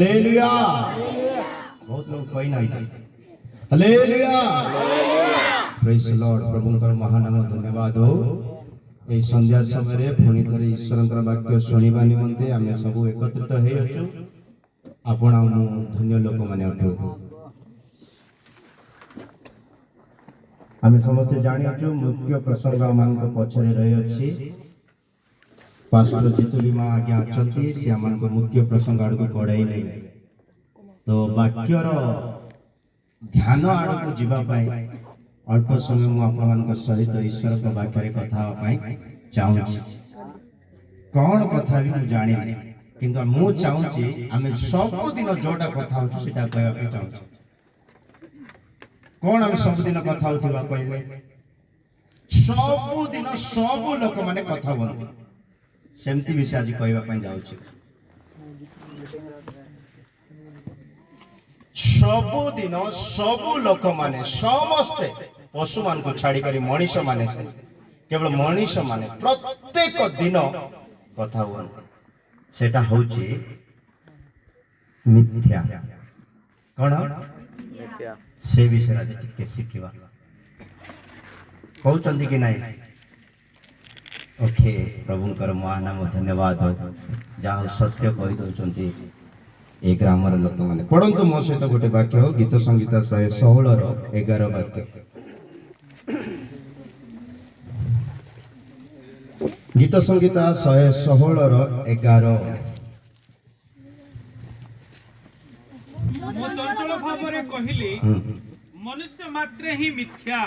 Hallelujah. बहुत लोग कही ना hallelujah, praise the Lord. प्रभुंकर Mahanama धन्यवाद हो। ए संध्या समय पुणी थे ईश्वर वाक्य शुणा निमंते आम सब एकत्रित हो आपण धन्य लोक मैंने अटू। आम समस्ते जाचु मुख्य प्रसंग आम पचर रही पास्टर चितुली माँ आज्ञा अच्छा सी आम मुख्य प्रसंग आड़ को कड़ाई ने तो वाक्यर ध्यान आड़ को जीवाई अल्प समय मुझे सहित ईश्वर को वाक्य कथा चाहूँ। कौन कथा भी मुझे जानी किंतु मु चाहूँगी आम सबुदिन जोटा कथा हो कहवाई चाहूँ। कौन आम सबुदिन कथा होता कहले सबुदिन सब लोक मैंने कथा बोलते सेमती विषय आज कहवाई जाऊँ। सबुदिन सब लोक माने समस्ते पशु मान को छाड़ी करी मनीष माने केवल मनीष माने प्रत्येक दिन कथा हुआ सेटा होची मिथ्या। कौन से विषय आज टिके शिखा कहते कि नहीं। ओके प्रभुंकर महानाम धन्यवाद हो जहाँ सत्य कही दौरान ए ग्रामर लोक मैंने पढ़ंतु मो सहित गोटे वाक्य हो गीत संगीता 116:11 वाक्य। गीत संगीता 116:11। मु चंचल भावरे कहिली मनुष्य मात्रे ही मिथ्या।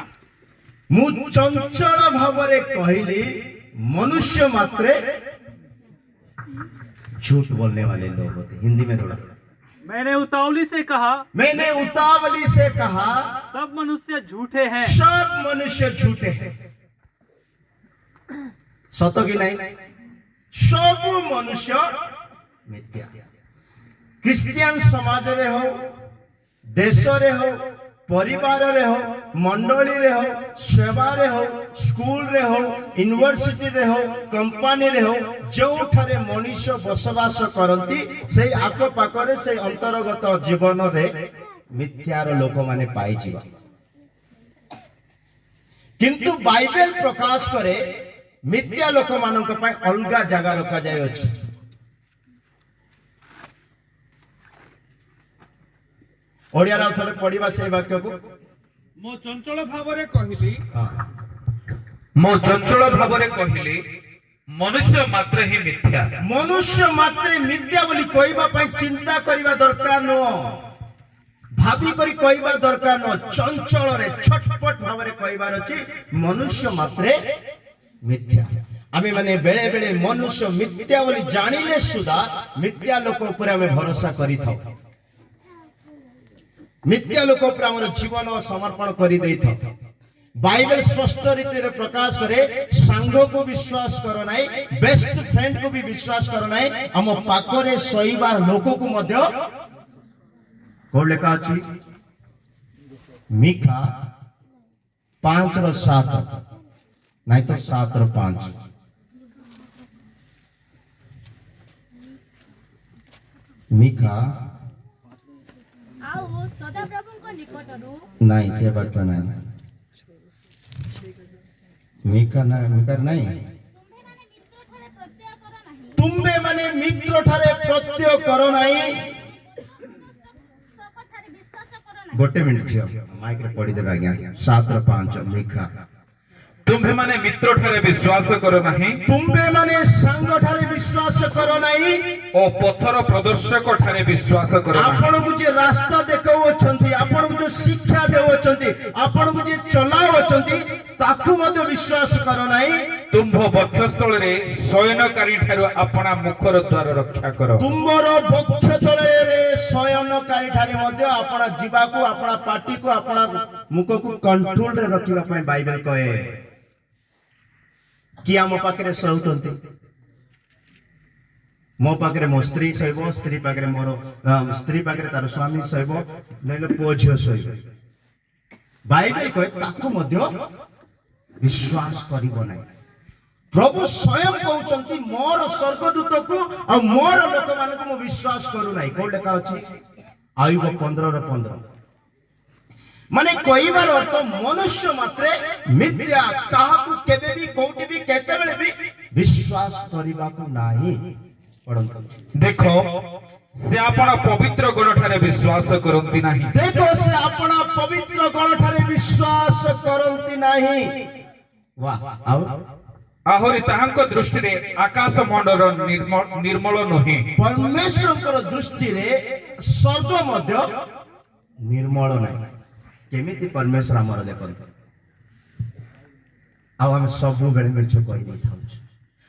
मु चंचल भावरे कहिली मनुष्य मात्रे झूठ बोलने वाले लोग होते। हिंदी में थोड़ा मैंने उतावली से कहा सब मनुष्य झूठे हैं। सब मनुष्य झूठे हैं। सत कि नहीं सब मनुष्य मिथ्या। क्रिश्चियन समाज रे हो देश रे हो परिवार रे हो मंडली रे हो सेवा रे हो स्कूल रे हो यूनिवर्सिटी रे हो कंपनी रे हो जो ठारे मनुष्य बसवास करती से आख पाखरे से अंतर्गत जीवन रे मिथ्यार लोक माने पाई जीवा। किंतु बाइबल प्रकाश करे मिथ्या लोक मानक पय अलगा जगह रखा जाय अछि। ओडिया राव थले पढिबा से वाक्य को मो चंचल भावरे कहिली मनुष्य मात्र ही मिथ्या। मनुष्य मात्र मिथ्या बोली कहबा पय चिंता करिबा दरकार न भाभी करी कहबा दरकार न चंचल रे छटपट भावरे कहबार अछि मनुष्य मात्र मिथ्या। आमे माने बेले बेले मनुष्य मिथ्या बोली जानिले सुदा मिथ्या लोक ऊपर आमे भरोसा करि थाउ। मिथ्या लोक ऊपर हमर जीवन समर्पण करि देई थाउ। बाइबल स्पष्ट रीति रे प्रकाश करे सांग को विश्वास करो नाही बेस्ट फ्रेंड को भी विश्वास करो नाही हम पाखरे सहीबा लोक को मध्य कोन लेखा अछि मीका 5:7 नहीं तो 7:5। मीका नहीं से वाक्य नहीं मीका नहीं तुम्बे माने मित्र ठारे प्रत्यय करो नहीं। गोटे मिनट छियो माइक रे पढ़ी देबा आज्ञा 7:5 मीका। तुम्भे माने मित्र ठारे विश्वास करो नहीं। तुम्बे माने संग ठारे विश्वास करो नहीं ओ पथर प्रदर्शक ठारे विश्वास करो नहीं। आपण को जे रास्ता देखाउ अछंती आपण को जो शिक्षा देउ अछंती आपण को जे चलाउ अछंती ताकू मते विश्वास करो नहीं। तुम्भ वक्षस्थल रे शयनकारी ठारो अपना मुखर द्वार रक्षा करो। तुम्बर वक्षस्थल रे शयनकारी ठारे मते अपना जीवा को अपना पार्टी को अपना मुख को कंट्रोल रे रखिबा पय बाइबल कहे कि आम पाखरे सहउतंती मो पाखरे मो स्त्री सहब स्त्री पाखरे मोर स्त्री पाखरे तार स्वामी सहब नैले पुओ झियो सहब बाइबल कहे ताकू मध्य विश्वास करिबो नै। प्रभु स्वयं कहउचंती मोर स्वर्गदूत को आ मोर लोक मान को विश्वास करू नाही कोन लेखा अछि आयुब 15:15 माने कहबार अर्थ मनुष्य मात्रे मिथ्या काहाकू केबे भी कोउटी भी केते बेले भी विश्वास करिबा को नाही पढंतु देखो से आपण पवित्र गुण ठारे विश्वास करंती नाही देखो से अपना पवित्र गण ठारे विश्वास करंती नाही वाह आउ आहुरी ताहांक दृष्टि रे आकाश मंडल निर्मल नहे परमेश्वर दृष्टि रे स्वर्ग मध्य निर्मल नाही केमिति परमेश्वर हमर देखंत आ हम सब बेले मिछ कहि दै थाउ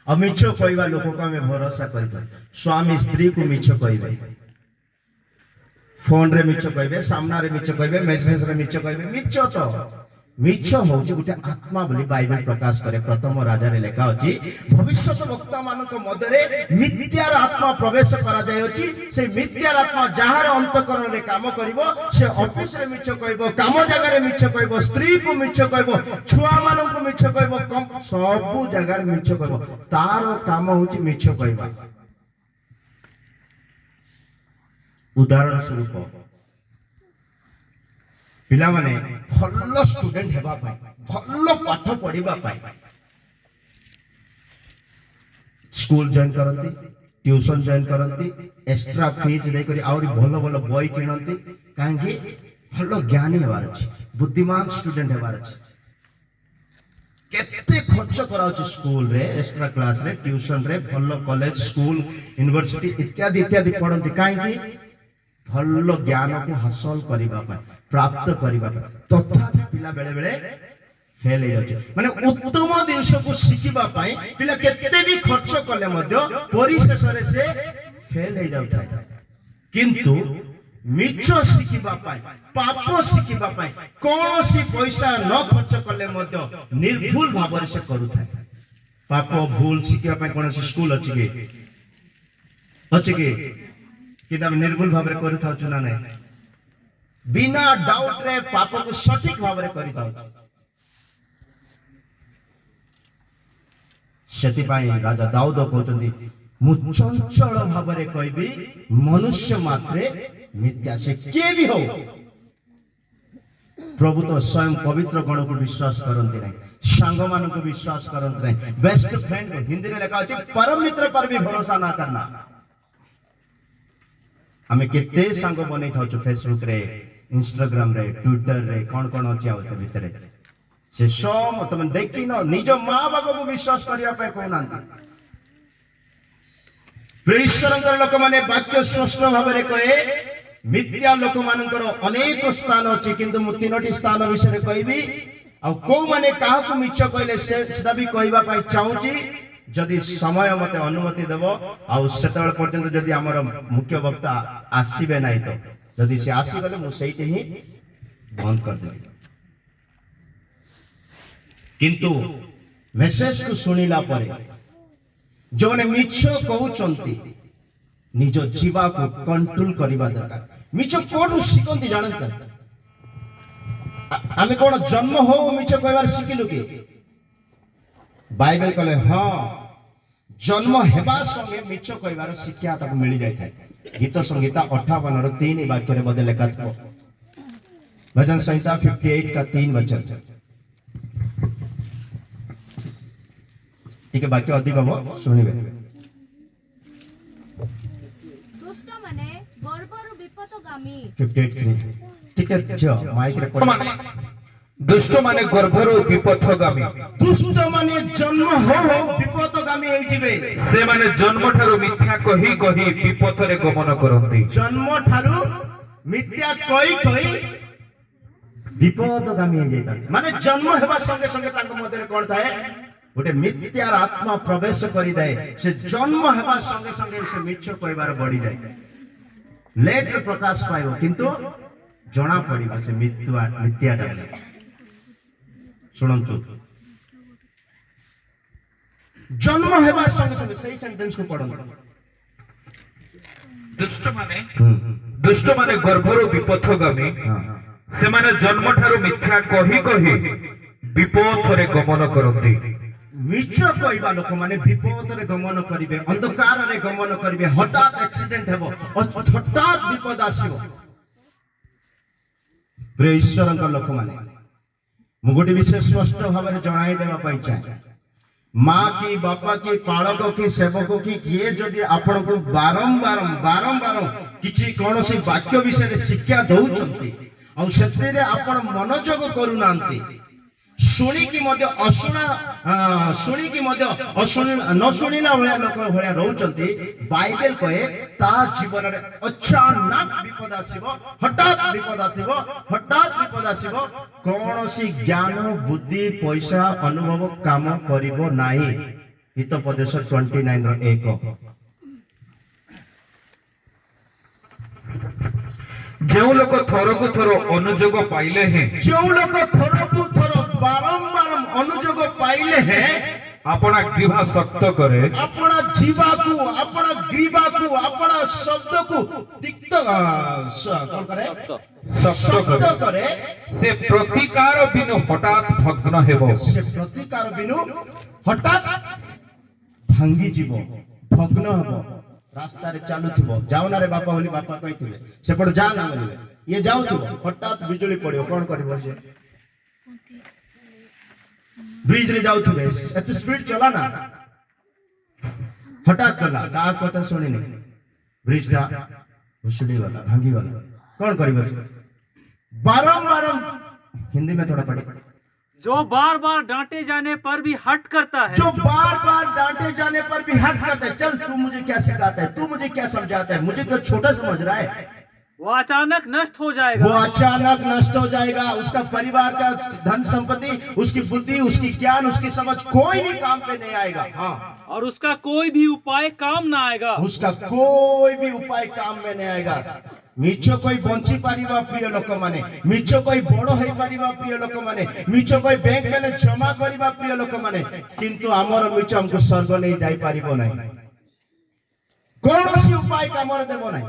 आ मिछ कहवा लोक को हमें भरोसा करि दो स्वामी स्त्री को मिछ कहबे फोन रे मिछ कहबे सामना रे मिछ कहबे मेसेज रे मिछ कहबे मिछ तो मिछ होउची गुटे आत्मा बोली बाइबल प्रकाश करे प्रथम राजा रे लेखा अछि भविष्यत वक्ता मानक मदरे मिथ्यार आत्मा प्रवेश करा जाय अछि से मिथ्यार आत्मा जहार अंतकरण रे काम करिवो से ऑफिस रे मिछ कहबो काम जगह रे मिछ कहबो स्त्री को मिछ कहबो छुआ मानन को मिछ कहबो सब जगह रे मिछ कहबो तार काम होउची मिछ कहबा उदाहरण स्वरूप पिला माने भल्लो स्टूडेंट हेबा पाई भल्लो पाठ पढिबा पाई स्कूल जॉइन करंती ट्यूशन जॉइन करंती एक्स्ट्रा फीस दे करी और भलो भलो बॉय किनंती काहेकि भल्लो ज्ञानी हेबार अछि बुद्धिमान स्टूडेंट हेबार अछि केते खर्च कराउछ स्कूल रे एक्स्ट्रा क्लास रे ट्यूशन रे भल्लो कॉलेज स्कूल यूनिवर्सिटी इत्यादि इत्यादि पढंती काहेकि भल्लो ज्ञान को हासिल करिबा पाई प्राप्त करिबा तथापि पिला बेले बेले फेल हो जाउछ माने उत्तम जिंस को शिखिबा पाई पिला केते भी खर्च कले मध्य परिशेष रे से फेल हो जाउथाय किंतु मिछ शिखिबा पाई पाप शिखिबा पाई कोनोसी पैसा न खर्च कले मध्य निर्भुल भाव से करूथाय पाप भूल शिखिबा पाई कोनोसी स्कूल अछि के कि तमे निर्भुल भाव रे करूथाउ चुना नै बिना डाउट रे पाप को सटीक भाव रे करि थाउ सेति पाई राजा दाऊद कहउचंदी मु चंचल भाव रे कहबी मनुष्य मात्रे मिथ्या से के भी हो प्रभु तो स्वयं पवित्र गण को विश्वास करंती नहीं सांग मान को विश्वास करंती नहीं बेस्ट फ्रेंड को हिंदी रे लिखा अछि परम मित्र पर भी भरोसा ना करना हमें केते सांग बनै थाउ छु फेसबुक रे इंस्टाग्राम रे ट्विटर रे कौन कौन अछि आउ से भितरे से सब तुम देखि न निज मां बाबा को विश्वास करिया पे को नांती प्रेश्वरंकर लोक माने वाक्य स्पष्ट भाव रे कहे मिथ्या लोक मानकर अनेक स्थान अछि किंतु मु तीनोटी स्थान विषय रे कहबी आ को माने काहा को मिछ कहले सेटा भी कहबा पाई चाहूची जदि समय मते अनुमति देबो आ सेतल पर्यंत जदि हमर मुख्य वक्ता आसीबे नाही तो जदि से आसी गले मु सेठी ही बंद कर देबी किंतु मेसेज को सुनिला परे जो ने मिछ कहउचंती निज जीवा को कंट्रोल करिबा दरकार मिछ कोडु सिकंती जानत आमे कोन जन्म हो मिछ कहबार सिकिलु के बाइबल कहले हां जन्म हेबा संगे मिछ कहबार शिक्षा तक मिली जाय थाय गीत संगीता 58 रो 3 वाक्य रे बदले लिखा था भजन संहिता 58 का 3 वचन ठीक है वाक्य अधिक हो सुनिबे दुष्ट माने गर्वरु विपतगामी 58:3 ठीक है जो माइक रे पढ़ दुष्ट माने गर्भरो विपथगामी दुष्ट माने जन्म हो विपथगामी होई जिवे से माने जन्म ठारू मिथ्या कहि कहि विपथ रे गमन करंती जन्म ठारू मिथ्या कहि कहि विपथगामी होई जायता माने जन्म हेबा संगे संगे तांको मध्य कोन थाए गोटे मिथ्यार आत्मा प्रवेश करि दे से जन्म हेबा संगे संगे से मिछ कहबार बढ़ी जाय लेट प्रकाश पाइबो किंतु जणा पड़िबो से मिथ्याटा सुनंतु जन्म हेबा संगे संगे सही सेंटेंस को पढ़ंतु दुष्ट माने गर्भरो विपथगामी से माने जन्म ठारू मिथ्या कहि कहि विपथ रे गमन करंती मिछ कहवा लोक माने विपद रे गमन करिवे, अंधकार रे गमन करिवे, हठात एक्सीडेंट हेबो, हठात विपद आसीबो। प्रिय ईश्वर लोक माने मु गोटे विषय स्पष्ट भाव में जणाई देवा पाई चाहे, माँ की बापा की पालक की सेवक की किए जदि आपण को बारंबार बारंबार किछि कोनोसी वाक्य विषय शिक्षा दउचंती और सेते आपण मनोयोग करूनांती, शुणिकी न शुणिला भलिया लोक भलिया रहउचंती। बाइबल कहे ता जीवन रे अचानक विपद आसीबो, हठात विपद आथिबो, हठात विपद आसीबो, कोनोसी ज्ञान बुद्धि पैसा अनुभव काम करिवो नाही। हितोपदेश 29 रो 1। जो लोग थरकु थर अनुयोग पाइले हैं, जो लोग थरकु थर बारंबार अनुयोग पाइले हैं, अपना ग्रीवा शक्त करे, अपना जीवा को, अपना ग्रीवा को, अपना शब्द को तिक्त कौन करे, शब्द करे, से प्रतिकार बिनु हठात भग्न हेबो, से प्रतिकार बिनु हठात भांगी जीवो, भग्न हेबो। रास्ता रे चालू थिबो, जाओ ना रे बापा बोली बापा कहिथिबे, सेपट जा ना बोलिबे, ये जाउथिबो, हठात बिजुली पड़ियो, कोन करिवो से ब्रिज रे जाउथिबे, एत स्पीड चला ना, हठात गला, का कथा सुनी नहीं, ब्रिज टा भुसुडी वाला भांगी वाला, कोन करिवो से? बारंबार हिंदी में थोड़ा पढ़े, जो बार बार डांटे जाने पर भी हट करता है, जो बार बार डांटे जाने पर भी हट करता है। चल तू मुझे क्या सिखाता है, तू मुझे क्या समझाता है, मुझे तो छोटा समझ रहा है, वो अचानक नष्ट हो जाएगा, वो अचानक नष्ट हो जाएगा। उसका परिवार का धन संपत्ति, उसकी बुद्धि, उसकी ज्ञान, उसकी समझ कोई भी काम पे नहीं आएगा। हाँ, और उसका कोई भी उपाय काम ना आएगा, उसका कोई भी उपाय काम में नहीं आएगा। मिछ कोई बंची पारिबा प्रिय लोक माने, मिछ कोई बड़ होई पारिबा प्रिय लोक माने, मिछ कोई बैंक में जमा करिबा प्रिय लोक माने, किंतु हमर मिछ हमको स्वर्ग नहीं जाई पारिबो नहीं, कोनोसी उपाय कामर देबो नहीं।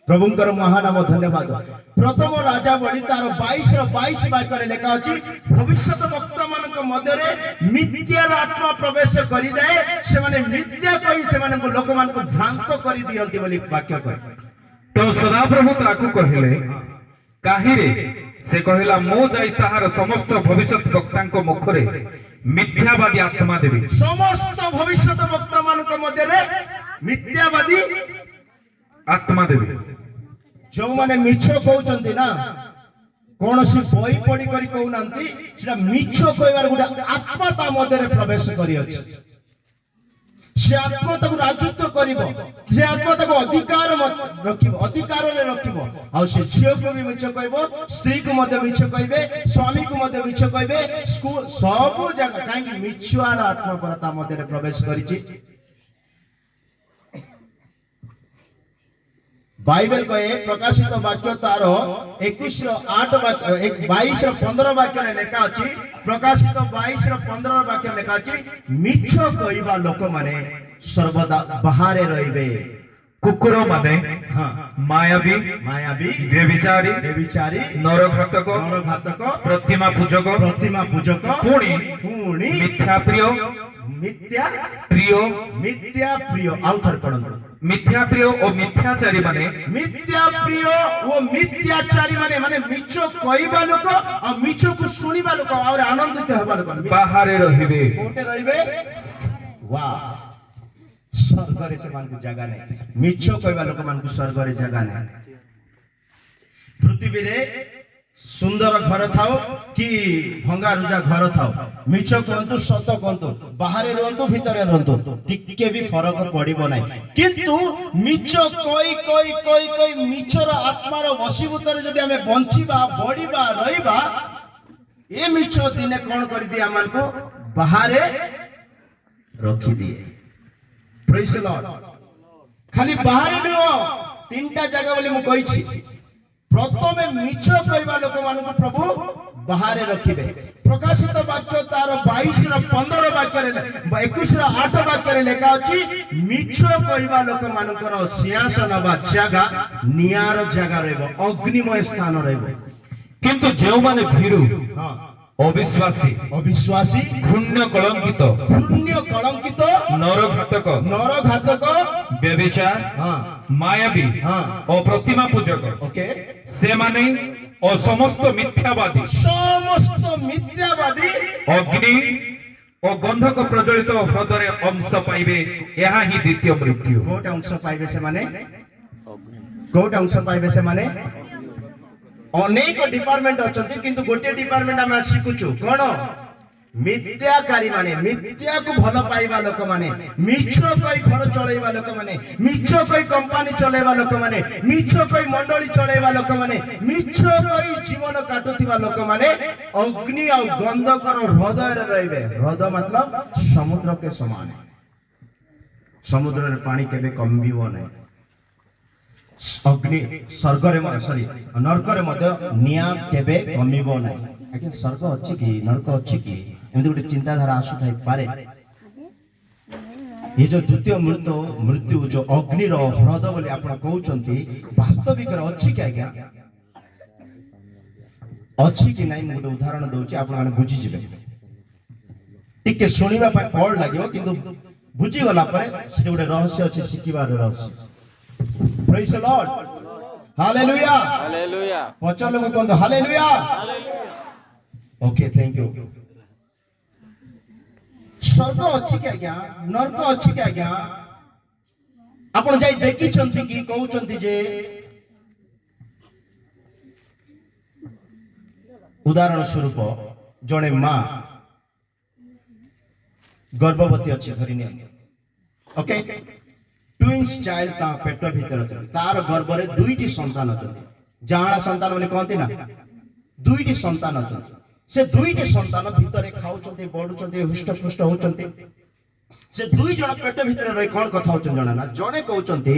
प्रभुंकर महानाम धन्यवाद। प्रथम राजा बड़ी तार 22 वाक्य लिखा अछि, भविष्यत वक्ता मान मध्य मिथ्यार आत्मा प्रवेश करि दे, से माने मिथ्या कहि से माने लोक मान को भ्रांत करि दियंती बोली वाक्य कहे। तो सदाप्रभु ताकू कहले काहिरे, से कहला मो जाई ताहार समस्त भविष्यत वक्तांक मुखरे मिथ्यावादी आत्मा देबी, समस्त भविष्यत वक्ता मान मध्य मिथ्यावादी आत्मा देबी। जो माने मिछ कहउचंती ना, कोनोसी बई पड़ी करी कहउनांती, सेटा मिछ कहबार गुडा आत्मा ता मध्य प्रवेश करी अछि। से आत्मा ताको राजत्व करिवो, से आत्मा ताको अधिकार रखिवो, अधिकार रे रखिवो। आ से झियो को भी मिछ कहबो, स्त्री को मध्य मिछ कहबे, स्वामी को मध्य मिछ कहबे, स्कूल सब जगह काहे मिछुआर आत्मा पर ता मध्य प्रवेश करिछि। बाइबल कहे प्रकाशित वाक्य तार 21:8-22-15 वाक्य लेखा अछि, प्रकाशित 22:15 वाक्य लेखा अछि, मिछ कहवा लोक माने सर्वदा बाहरे रहिबे, कुकुर माने, हाँ, मायावी, व्यभिचारी, नरघातक, प्रतिमा पूजक, पुणी मिथ्या प्रिय आउ थर पढंतु, मिथ्या प्रिय और मिथ्याचारी माने, मिथ्या प्रिय वो मिथ्याचारी माने माने मिछ कहबा लोक आ मिछ को सुनिबा लोक और आनंदित हेबा लोक बाहरे रहिबे, कोटे रहिबे। वाह, स्वर्ग रे से मान को जगह नहीं, मिछ कहबा लोक मान को स्वर्ग रे जगह नहीं। पृथ्वी रे सुंदर घर थाओ कि भंगा रुजा घर थाओ, मिछ कहंतु सत कहंतु, बाहरे रहंतु भितरे रहंतु, टिके भी फरक पड़िबो नाही। किंतु मिछ कोई मिछर आत्मार वशीभूत रे जदि हमें बंचिबा, बढिबा, रहिबा, ए मिछ दिने कोन करि दिया मन को बाहरे रखी दिए। Praise the Lord. खाली बाहरे नुओ, तीनटा जगह बोली मु कहिछि, प्रथमे मिछ कहवा लोक मान को प्रभु बाहरे रखिबे। प्रकाशित वाक्य तार 22:15 वाक्य 21:8 वाक्य लेखा अछि, मिछ कहवा लोक मानकर सिंहासन बा जगह नियार जगह रहबो, अग्निमय स्थान रहबो। କିନ୍ତୁ ଯେଉଁମାନେ ଭୀରୁ हाँ ଅବିଶ୍ୱାସୀ अविश्वासी ଘୃଣ୍ୟ କଳଙ୍କିତ घृण्य कलंकित ନରଘାତକ नरघातक ବ୍ୟଭିଚାର हाँ ମାୟାବୀ हाँ ଓ ପ୍ରତିମା ପୂଜକ ओके ସେମାନେ ଓ ସମସ୍ତ ମିଥ୍ୟାବାଦୀ समस्त मिथ्यावादी ଅଗ୍ନି ଓ ଗନ୍ଧକ ପ୍ରଜ୍ୱଳିତ ହ୍ରଦରେ ଅଂଶ ପାଇବେ ଏହା ହିଁ ଦ୍ୱିତୀୟ ମୃତ୍ୟୁ। कोट अंश पाइबे से माने कोट अंश पाइबे से माने अनेक डिपार्टमेंट अछंती किंतु गोटे डिपार्टमेंट हम शिखुछु कोन मिथ्याकारी माने मिथ्या को भल पाइबा लोक माने मिछ कोई घर चलेबा लोक माने मिछ कोई कंपनी चलेबा लोक माने मिछ कोई मंडली चलेबा लोक माने मिछ कोई जीवन काटुथिबा लोक माने अग्नि और गंधकर हृदय रे रहबे। हृदय मतलब समुद्र के समान है। समुद्र रे पानी केबे कमिबो नै। अग्नि स्वर्ग रे सॉरी नरक रे मध्य निया केबे कमिबो नै। आगे स्वर्ग अछि कि नरक अछि कि एमती गोटे चिंताधारा आसु थाई पारे। ये जो द्वितीय मृत्यु जो अग्नि रो हृदय बोली आपण कहउचंती वास्तविक रे अछि कि आज्ञा अछि कि नै। गोटे उदाहरण दउची आपण माने बुझी जिवे। टिके सुनिबा पय पड़ लागियो किंतु बुझी गला परे से गोटे रहस्य अछि सिखिबार रहस्य। Praise the Lord hallelujah hallelujah पचा लोग कहंतो हालेलुया ओके थैंक यू। स्वर्ग अछि के आज्ञा नरक अछि के आज्ञा आपण जाई देखि चंती कि कहउचंती जे उदाहरण स्वरूप जणे मां गर्भवती अछि धरि नियंत ओके ट्विंस चाइल्ड ता पेट भीतर अछि तार गर्भ रे दुईटी संतान अछि जाणा संतान बोली कहंती ना दुईटी संतान अछि से दुईटी संतान भीतर खाउचंती बढुचंती हुष्टपुष्ट होचंती से दुई जण पेट भीतर रही कोन कथा होचन जणा ना जणे कहउचंती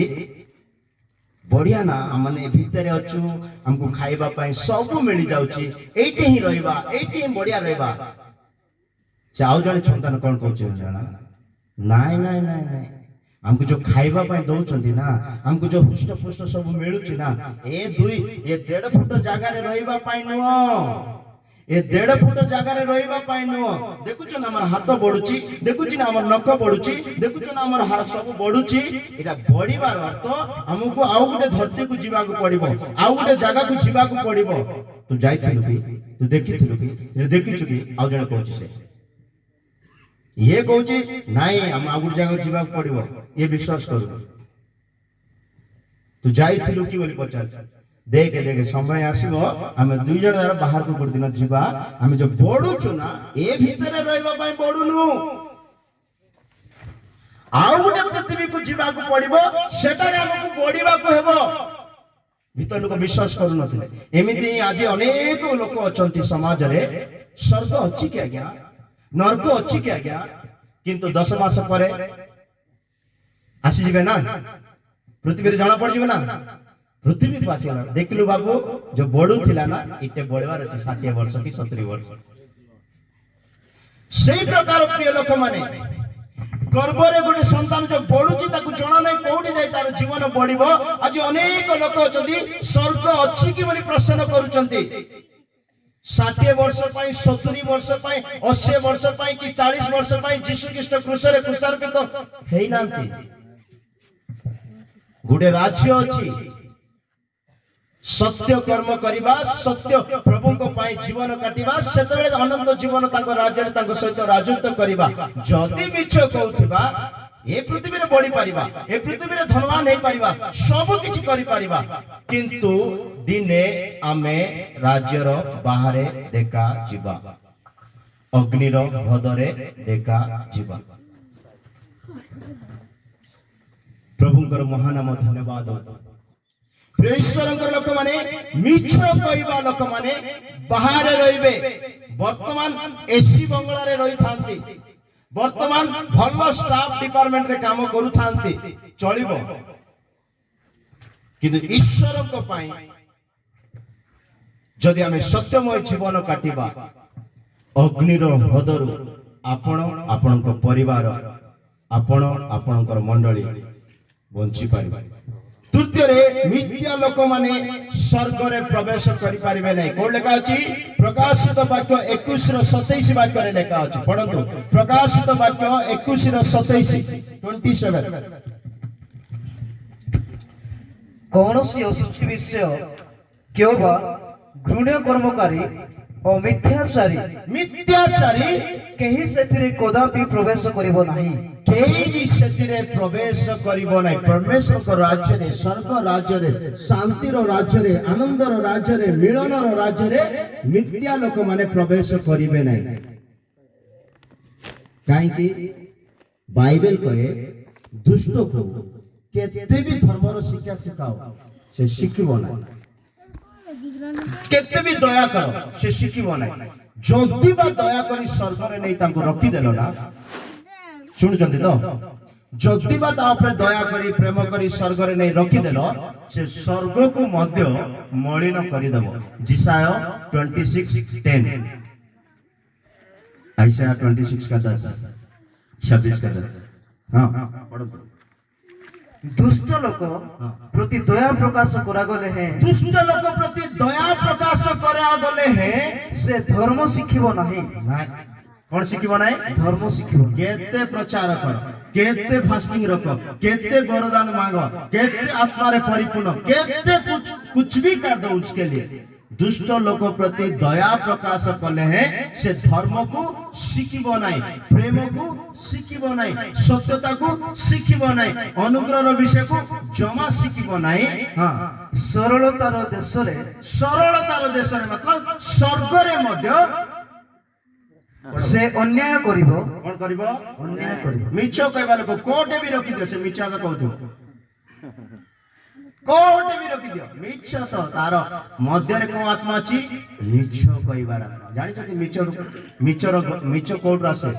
बढ़िया ना हमने भीतर अछु हमको खाइबा पई सब मिली जाउची एठी ही रहइबा एठी ही बढ़िया रहइबा चाउ जणे संतान कोन कहउची जणा नाय नाय नाय नाय हमको जो खाइबा पाई दउचंती ना हमको जो हुष्ट पुष्ट सब मिलुची ना ए 1.5 फुट जागा रे रहिबा पाई नुओ ए 1.5 फुट जागा रे रहिबा पाई नुओ देखुछ ना हमर हाथ बढुची देखुछ ना हमर नख बढुची देखुछ ना हमर हाथ सब बढुची एटा बढिबार अर्थ हमको आउ गुटे धरती को जीवा को पड़िबो आउ गुटे जागा को जीवा को पड़िबो। तू जाइथिलु कि तू देखिथिलु कि देखिछु कि आउ जने कहउची से ये कहूची नाई हम आगुट जगह जीवा पड़िबो ये विश्वास करू। तू जाइथिलु कि बोली पचार देख देख समय आसीबो हम दुई जण दार बाहर को गुड दिन जीवा हम जो बडुचु ना ए भीतर रहइबा पई बडुनु आउ गुटे पृथ्वी को जीवा को पड़िबो सेटारे हमकु बढिबा को हेबो। भीतर लोक विश्वास करू नथिले एमिति आज अनेक लोक अछंती समाज रे स्वर्ग अछि कि आज्ञा नरक अच्छी क्या आज्ञा किंतु 10 मास पर आसी जिबे ना पृथ्वी रे जाना पड़ जिबे ना पृथ्वी को आसीला देखलु बाबू जो बडू थिला ना इटे बडवार अछि 60 वर्ष की 70 वर्ष सेही प्रकार प्रिय लोक माने गर्भ रे गोटे संतान जो बडुची ताकू जणा नै कोठी जाय तार जीवन बढिबो। आज अनेक लोक अछंती स्वर्ग अछि कि बोली प्रश्न करूचंती 60 वर्ष पाई 70 वर्ष पाई 80 वर्ष पाई कि 40 वर्ष पाई जीशु ख्रीष्ट क्रूस रे क्रूसार्पित हेई नांती गुडे राज्य अछि सत्य कर्म करिबा सत्य प्रभु को पाई जीवन काटिबा सेतबेले अनंत जीवन ताको राज्य रे ताको सहित राजत्व करिबा। जदि मिछ कहउथिबा ए पृथ्वी रे बढ़ी पारिबा ए पृथ्वी रे धनवान हे पारिबा सब किछ करि पारिबा किंतु दिने आमे राज्य रो बाहरे देखा जीवा अग्नि रो हृदय देखा जीवा। प्रभुंकर महानाम धन्यवाद। ईश्वरंकर लोक माने मिछ कहइबा लोक माने बाहर रहिबे वर्तमान एसी बंगला रे रही थांती वर्तमान भल स्टाफ डिपार्टमेंट रे काम करू थांती चलिबो किंतु ईश्वर को पाई जदि आमे सत्यमय जीवन काटिबा अग्निर हृदय आपण आपणक परिवार आपण आपणकर मंडली बंची पारिबा। तृतीय मिथ्या लोक माने स्वर्ग रे प्रवेश करि पारिबे नै। कोन लेखा अछि प्रकाशित वाक्य 21:27 वाक्य रे लेखा अछि। पढंतु प्रकाशित वाक्य 21:27 कौनसी अशुचि विषय क्यों बा घृण्य कर्मकारी और मिथ्याचारी कहीं से कदापि प्रवेश करिबो नहीं। केही भी सेतिरे प्रवेश करिबो नै। परमेश्वर को राज्य रे, स्वर्ग राज्य रे, शांति रो राज्य रे, आनंद रो राज्य रे, मिलन रो राज्य रे मिथ्या लोक माने प्रवेश करिबे नै। काहे कि बाइबल कहे दुष्ट को केते भी धर्म रो शिक्षा सिखाओ से शिखिबो नै। केते भी दया करो से शिखिबो नै। जल्दी बा दया करी स्वर्ग रे नै तांको रखी देलो ना। शुणुचंती तो जदि बा ता ऊपर दया करी प्रेम करी स्वर्ग रे नहीं रखी देलो से स्वर्ग को मध्य मलिन करि देबो। जिसाय 26:10 आइसा 26 का 10 26 का 10 हां पढ़ो। दुष्ट लोक प्रति दया प्रकाश करा गले हैं। दुष्ट लोक प्रति दया प्रकाश करा गले हैं से धर्म शिखिबो नहीं। कौन शिखिबो नै? धर्म शिखिबो। केते प्रचार कर, केते फास्टिंग रख, केते वरदान मांग, केते आत्मा रे परिपूर्ण, केते कुछ भी कर दो उसके लिए। दुष्ट लोक प्रति दया प्रकाश कले हैं से धर्म को शिखिबो नै, प्रेम को शिखिबो नै, सत्यता को शिखिबो नै, अनुग्रह रो विषय को जमा शिखिबो नै। हां सरलतार देश रे मतलब स्वर्ग रे मध्य से अन्याय करिवो। कोन करिवो? अन्याय करिवो। मिछ कहबा लोक कोटे भी रखि दियो से मिछ आगे कहथु। कोटे भी रखि दियो मिछ तो तार मध्य रे को आत्मा अछि मिछ कहबार आत्मा। जानि छथि मिछ कोड रासे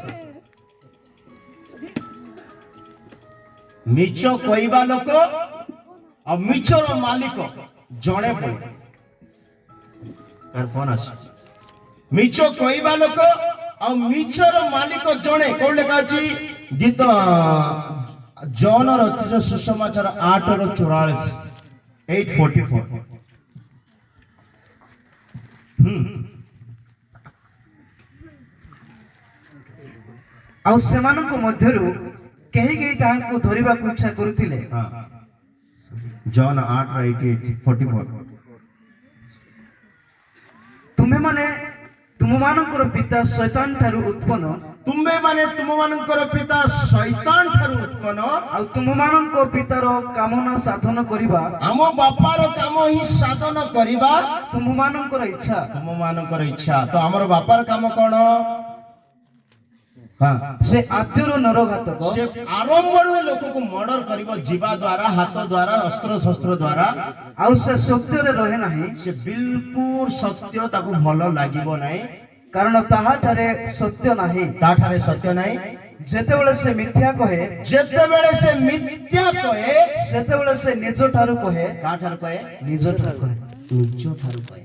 मिछ कहबा लोक आ मिछ रो मालिक जणे पड़े। कर फोन आसी मिछ कहबा लोक आ मिछर मालिक जणे। कोन लेखा अछि गीत जॉन रचित सुसमाचार 8:44 8:44 आ सेमानक मध्यरु केही केही ताहांको धरिबाकू इच्छा करुथिले। हां जॉन 8:44 तुमे माने तुममानकर पिता शैतान ठारू उत्पन्न। तुम्बे माने तुममानकर पिता शैतान ठारू उत्पन्न आ तुममानक पितार कामना साधन करिबा आमो बापार काम ही साधन करिबा तुममानकर इच्छा। तुममानकर इच्छा तो हमर बापार काम कोन? हां से आद्यरो नरघातक से आरंभରୁ ଲୋକକୁ ମର୍ଡର କରିବ ଯିବା ଦ୍ୱାରା ହାତ ଦ୍ୱାରା ଅସ୍ତ୍ର ଶସ୍ତ୍ର ଦ୍ୱାରା। ଆଉ ସେ ସତ୍ୟରେ ରହେ ନାହିଁ। ସେ ବିଲକୁଲ ସତ୍ୟ ତାକୁ ଭଲ ଲାଗିବ ନାହିଁ କାରଣ ତାହା ଠାରେ ସତ୍ୟ ନାହିଁ। ତା ଠାରେ ସତ୍ୟ ନାହିଁ। ଯେତେବେଳେ ସେ ମିଥ୍ୟା କହେ ସେତେବେଳେ ସେ ନିଜ ଠାରୁ କହେ। କା ଠାରୁ କହେ? ନିଜ ଠାରୁ କହେ। ନିଜ ଠାରୁ କହେ।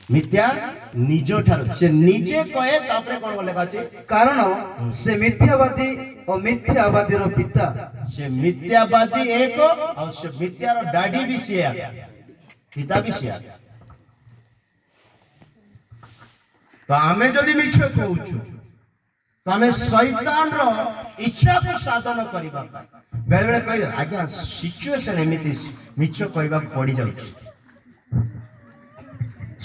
मिथ्या निज ठार से निजे कहे तापरे कोन लेखा अछि कारण से मिथ्यावादी और मिथ्यावादी रो पिता से मिथ्यावादी एक और से मिथ्या रो डैडी भी सिया पिता भी सिया तो आमे जदी मिछ कहउछु तो आमे शैतान रो इच्छा को साधन करिबा बेले बेले कहि आज्ञा सिचुएशन एमिति मिछ कहबा पड़ी जाउछि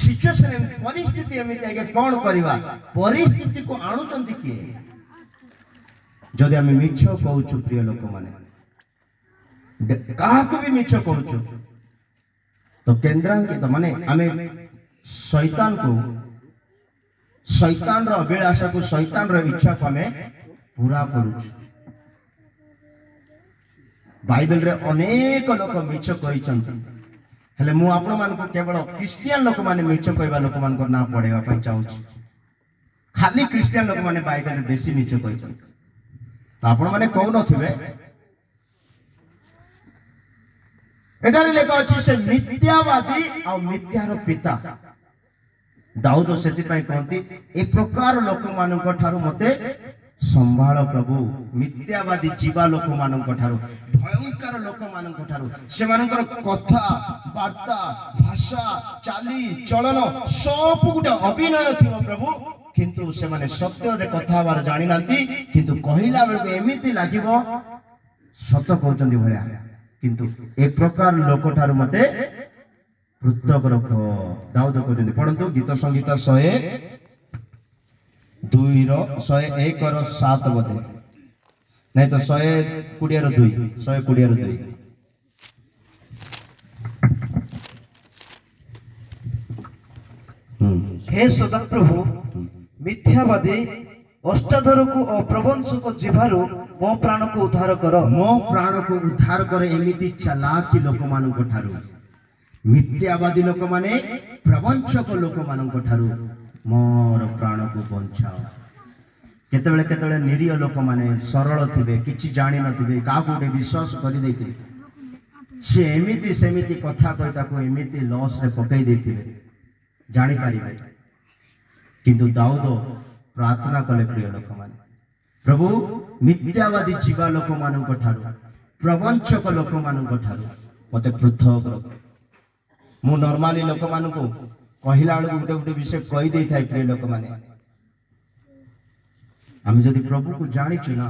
सिचुएशन परिस्थिति एमिति आगे कौन करिवा परिस्थिति को आणुचंती कि जदि आमे मिछ कहउछु प्रिय लोक माने काहा को भी मिछ कहउछु तो केंद्रांकित माने आमे शैतान रो अभिलाषा को शैतान रो इच्छा को आमे पूरा करूछु बाइबल रे अनेक लोक मिछ कहिचंती हेले मु आपण मान को केवल क्रिश्चियन लोक माने मिछ कहबा लोक मान को ना पढेबा पई चाहूची खाली क्रिश्चियन लोक माने बाइबल रे बेसी मिछ कहिचन तो आपण माने कहू नथिबे एटा रे लेखा अछि से मिथ्यावादी आ मिथ्यार पिता दाऊद सेति पई कहंती ए प्रकार लोक मान को थारु मते संभाळ प्रभु मिथ्यावादी जीवा लोक मानक ठारू भयंकर लोक मानक ठारू से मानकर कथा वार्ता भाषा चाली चलन सब गोटे अभिनय थी प्रभु किंतु से माने सत्य रे कथा बार जानि नांती किंतु कहिला बेल एमिति लागिवो सत कहउचंदी भया किंतु ए प्रकार लोक ठारू मते पृथक रख दाऊद कहउचंदी पढंतु गीत संगीत 102 ର 7 बोधे नहीं तो 120 ର 2 120 ର 2 हे सदाप्रभु मिथ्यावादी अष्टाधर को अप्रवंश को जिभारु मो प्राण को उद्धार कर मो प्राण को उद्धार कर एमिति चालाकी लोक मानक ठारू मिथ्यावादी लोक माने प्रवंचक लोक मानक ठारू मोर प्राण को बंचाओ केतेबेले केतेबेले निरीह लोक माने सरल थिबे किछि जानि नथिबे का गोटे विश्वास करि दैथिबे से एमिति सेमिति कथा कहि ताको एमिति लॉस रे पकई दैथिबे जानि पारिबे किंतु दाऊद प्रार्थना कले प्रिय लोक माने प्रभु मिथ्यावादी जीवा लोक मानक ठारू प्रवंचक लोक मानक ठारू मते पृथक रख मु नॉर्मली लोक मानक कहिला बेलू गोटे गोटे विषय कही दे था प्रिय लोक माने आम जदि प्रभु को जानिछु ना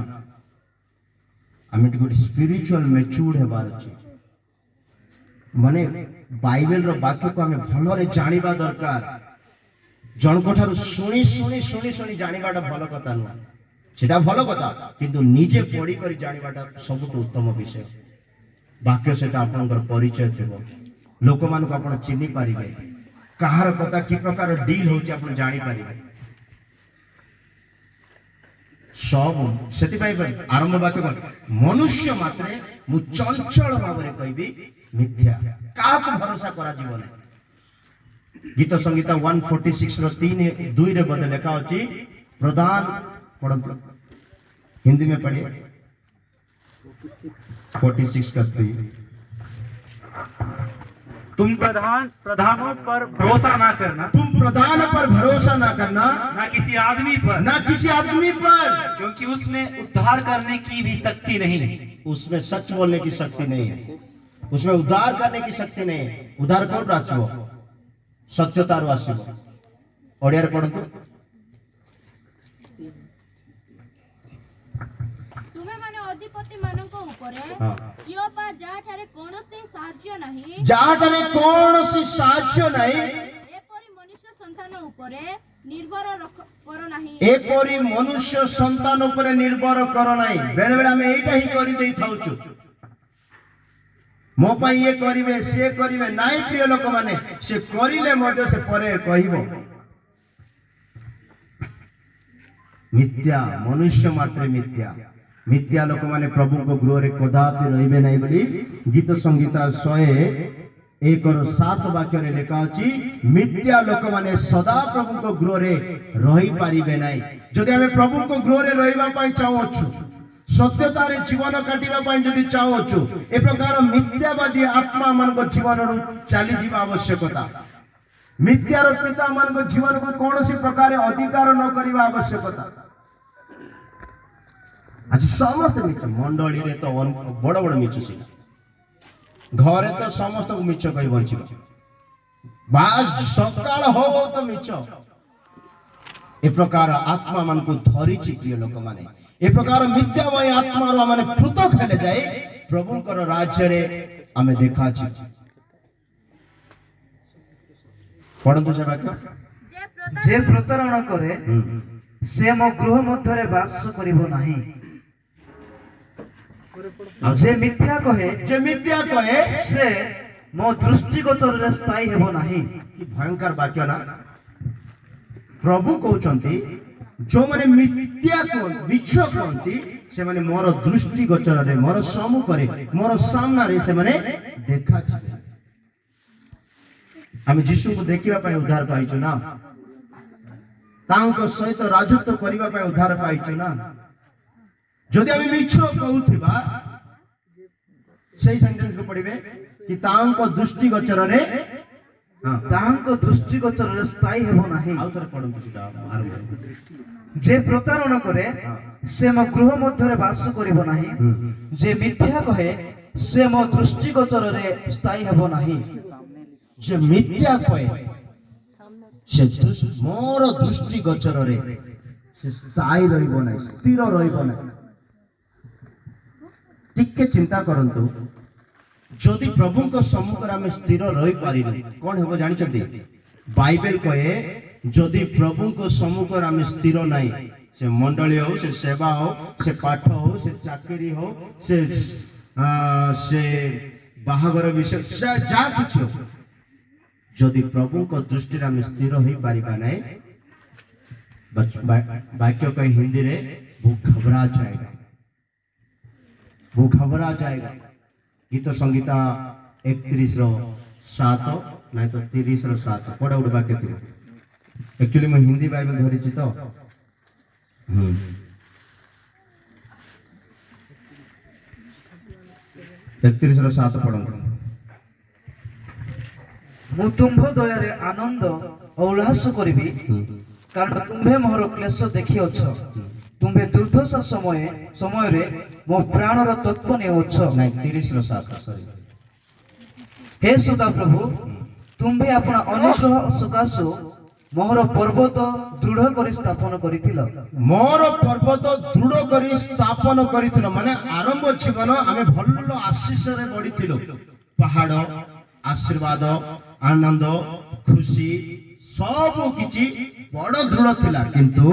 आम गोटे स्पिरिचुअल मैच्योर्ड हेबार अछि माने बाइबल रो वाक्य को आम भलरे जानिबा दरकार जनक ठारू सुनी सुनी सुनी सुनी जानिबाटा भल कथा नुआ सेटा भल कथा किंतु निजे पढ़ी करी जानिबाटा सबुठ उत्तम विषय वाक्य सेटा आपनकर परिचय थेबो लोक मान को आपण चिन्हि पारिबे कहार कथा कि प्रकार डील होची आपण जानि पारिबे सब सेति पाइ आरंभ वाक्य मनुष्य मात्रे मु चंचल भावरे कहबी मिथ्या काक भरोसा करा जीवन गीत संगीत 146 रो 3-2 रे बदले लिखा अछि प्रधान पढ़ंतु हिंदी में पढ़िए 46 का 3 तुम प्रधानों पर भरोसा ना करना तुम प्रधान पर भरोसा ना करना ना किसी आदमी पर क्योंकि उसमें उद्धार करने की भी शक्ति नहीं उसमें सच बोलने की शक्ति नहीं है उसमें उद्धार करने की शक्ति नहीं है उद्धार कौन आसो सत्यतार आसो ओडिया पढ़तु तुमे माने अधिपति मानक ऊपरे कियो बा जाठारे कोनोसी साहाय्य नाही एपरि मनुष्य संतान ऊपरे निर्भर करो नाही एपरि मनुष्य संतान ऊपरे निर्भर करो नाही बेले बेले हम एटा ही करि देई थाउछु मो पई ये करिवे से करिवे नाइ प्रिय लोक माने से करिले मध्य से परे कहिबो मिथ्या मनुष्य मात्र मिथ्या लोक माने प्रभु को गृह रे कदापि रहिबे नाही बोली गीत संगीत 101:7 वाक्य रे लिखा अछि मिथ्या लोक माने सदा प्रभु को गृह रे रहि पारिबे नाही जदि हमें प्रभु को गृह रे रहिबा पई चाहौछु सत्यता रे जीवन काटिबा पई जदि चाहौछु ए प्रकार मिथ्यावादी आत्मा मन को जीवन रु चाली जीवा आवश्यकता मिथ्यार पिता मन को जीवन को कोनोसी प्रकार अधिकार न करिबा आवश्यकता आज समस्त मिछ मंडली रे तो बड़ बड़ मिछ छी घरे तो समस्त को मिछ कहि बंचिबा बास सकाळ हो तो मिछ ए प्रकार आत्मा मन को धरि छी प्रिय लोक माने ए प्रकार मिथ्यामय आत्मा रो माने पृथक हेले जाय प्रभु कर राज्य रे हमें देखा छी पढंतु से वाक्य जे प्रतारणा करे से मो गृह मध्य रे वास करिवो नाही जे मिथ्या कहे से मो दृष्टिगोचर रे स्थायी हेबो नाही कि भयंकर वाक्य ना प्रभु कहउचंती जो माने मिथ्या कोन मिछ कोनती से माने मोर दृष्टिगोचर रे मोर सम्मुख रे मोर सामना रे से माने देखा छी हम यीशु को देखिबा पई उद्धार पाइछु ना तांको सहित राजत्व करिबा पई उद्धार पाइछु ना जदि हम मिछ कहउथिबा सही सेंटेंस को पढ़िबे कि तांको दृष्टिगोचर रे तांको दृष्टिगोचर रे स्थायी हेबो नाही आउ थरे पढंतु सीधा आरंभ ଯେ ପ୍ରତାରଣା କରେ ସେ ମୋ ଗୃହ ମଧ୍ୟରେ ବାସ କରିବ ନାହିଁ। ଯେ ମିଥ୍ୟା କହେ ସେ ମୋ ଦୃଷ୍ଟିଗୋଚରରେ ସ୍ଥାୟୀ ହେବ ନାହିଁ। ଯେ ମିଥ୍ୟା କହେ ସେ ମୋର ଦୃଷ୍ଟି ଗୋଚରରେ ସେ ସ୍ଥାୟୀ ରହିବ ନାହିଁ, ସ୍ଥିର ରହିବ ନାହିଁ। ଟିକେ ଚିନ୍ତା କରନ୍ତୁ, ଯଦି ପ୍ରଭୁଙ୍କ ସମ୍ମୁଖରେ ଆମେ ସ୍ଥିର ରହିପାରିଲୁ କଣ ହେବ ଜାଣିଛନ୍ତି? ବାଇବେଲ କହେ ଯଦି ପ୍ରଭୁଙ୍କ ସମ୍ମୁଖରେ ଆମେ ସ୍ଥିର ନାହିଁ, ସେ ମଣ୍ଡଳୀ ହଉ, ସେ ସେବା ହଉ, ସେ ପାଠ ହଉ, ସେ ଚାକିରି ହଉ, ସେ ବାହାଘର ବିଷୟ ଯାହା କିଛି ହଉ, ଯଦି ପ୍ରଭୁଙ୍କ ଦୃଷ୍ଟିରେ ଆମେ ସ୍ଥିର ହେଇପାରିବା ନାହିଁ, वाक्य कहे हिंदी रे वो घबरा जाएगा, वो घबरा जाएगा। गीत संगीता 31:7 नहीं तो 30:7 कोड़ा उड़ वाक्य थी। एक्चुअली मैं हिंदी बाइबल धरी छी तो 31:7 पढ़ंतु। मु तुम्भ दयारे आनंद उल्लास करिबी, कारण तुम्भे मोर क्लेश देखि अछ। तुम्भे दुर्दशा समय रे मो प्राणर तत्व ने अछ। नहीं 30:7 सॉरी। हे सदा प्रभु, तुम्भे अपना अनुग्रह सकाशु मोर पर्वत दृढ़ करी स्थापन करिथिल। मोर पर्वत दृढ़ करी स्थापन करिथिल माने आरंभ जीवन आमे भल्लो आशीष रे बढ़िथिलो। पहाड़ आशीर्वाद आनंद खुशी सब किछि बड़ दृढ़ थिला, किंतु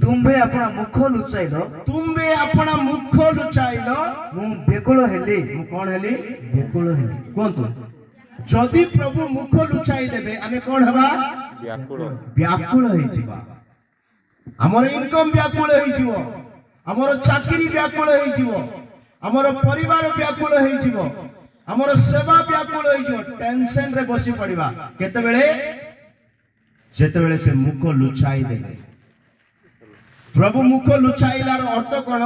तुम्भे अपना मुख लुचाइल। तुम्बे अपना मुख लुचाइल। मु बेकुल हेली। मु कोन हेली? बेकुल हेली। कोंतु जदि प्रभु मुख लुचाई देबे आमे कोन हबा? व्याकुल होई जिबा। हमर इनकम व्याकुल होई जिवो, हमर चाकरी व्याकुल होई जिवो, हमर परिवार व्याकुल होई जिवो, हमर सेवा व्याकुल होई जिवो। टेंशन रे बसी पड़िबा केते बेले? जेते बेले से मुख लुचाई देबे। प्रभु मुख लुचाइलार अर्थ कोन?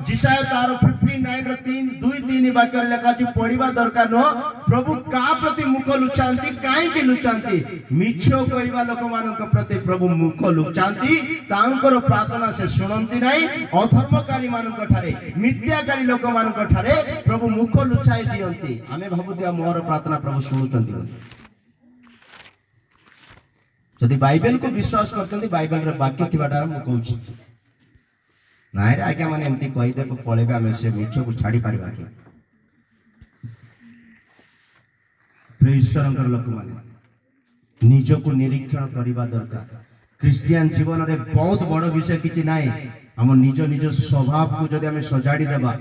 जिसाय तार 59:3 वाक्य लेखा अछि, पढ़िबा दरकार न। प्रभु का प्रति मुख लुचांती? काई के लुचांती? मिछो कहबा लोक मानक प्रति प्रभु मुख लुचांती। तांकर प्रार्थना से सुनंती नाही। अधर्मकारी मानक ठारे, मिथ्याकारी लोक मानक ठारे प्रभु मुख लुचाई दियंती। आमे भाबुतिया मोर प्रार्थना प्रभु सुनुचंती बोली। जदि बाइबल को विश्वास करतंती, बाइबल रे वाक्य थिबाटा मु कहूची नाइ रे आज्ञा माने एमती कहि देबो पळेबे आमे से मिछ को छाडी पारिबा कि? ईश्वरंकर लोक माने निज को निरीक्षण करबा दरकार। क्रिश्चियन जीवन रे बहुत बड़ विषय किछि नाइ। हम निज निज स्वभाव को जदि आमे सजाडी देबा,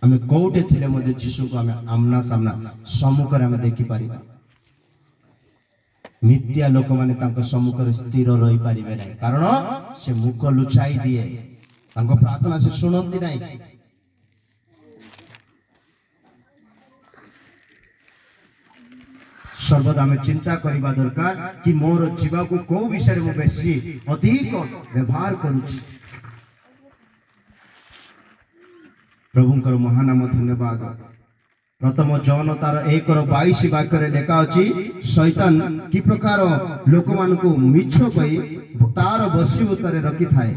आमे कोठे थिले मध्ये यीशु को आमे आमना सामना सम्मुख रे आमे देखि पारिबा। मिथ्या लोक माने तांको सम्मुख रे स्थिर रही पारिबे नै, कारण से मुख लुचाई दिए, तांको प्रार्थना से सुनंती नै। सर्वदा में चिंता करबा दरकार कि मोर जीवा को को विषय में बेसी अधिक व्यवहार करूची। प्रभुंकर महानाम धन्यवाद। प्रथम जॉन तार 1:22 वाक्य रे लेखा अछि, शैतान कि प्रकार लोक मान को मिछ कहि तार वशीभूत रे रखि थाए।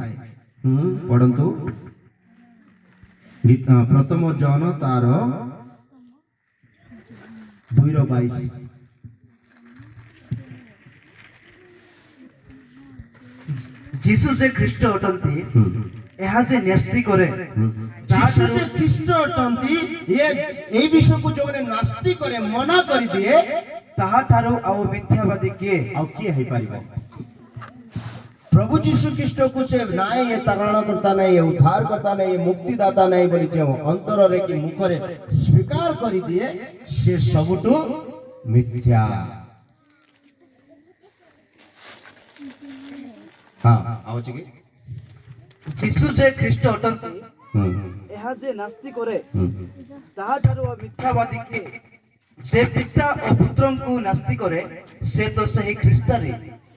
पढंतु प्रथम जॉन तार 2:22। जीसु जे ख्रीष्ट अटंती एहा जे न्यास्ती करे। जीसु जे ख्रीष्ट अटंती ए विषय को जोने नास्ती करे, मना करि दिए, ताहा ठारो आउ मिथ्यावादी के आउ के हे परिबो? प्रभु जीसु ख्रीष्ट को से नाय ये तरण करता नहीं, ये उद्धार करता नहीं, ये मुक्तिदाता नहीं बोली जे अंतर रे कि मुख रे स्वीकार करि दिए, से सबटु मिथ्या। हां आउ छी कि जीसु जे ख्रीष्ट अटंती एहा जे नास्ती करे, ताहा ठारो मिथ्यावादी के। जे पिता और पुत्र को नास्ती करे से तो सही ख्रीष्ट रे।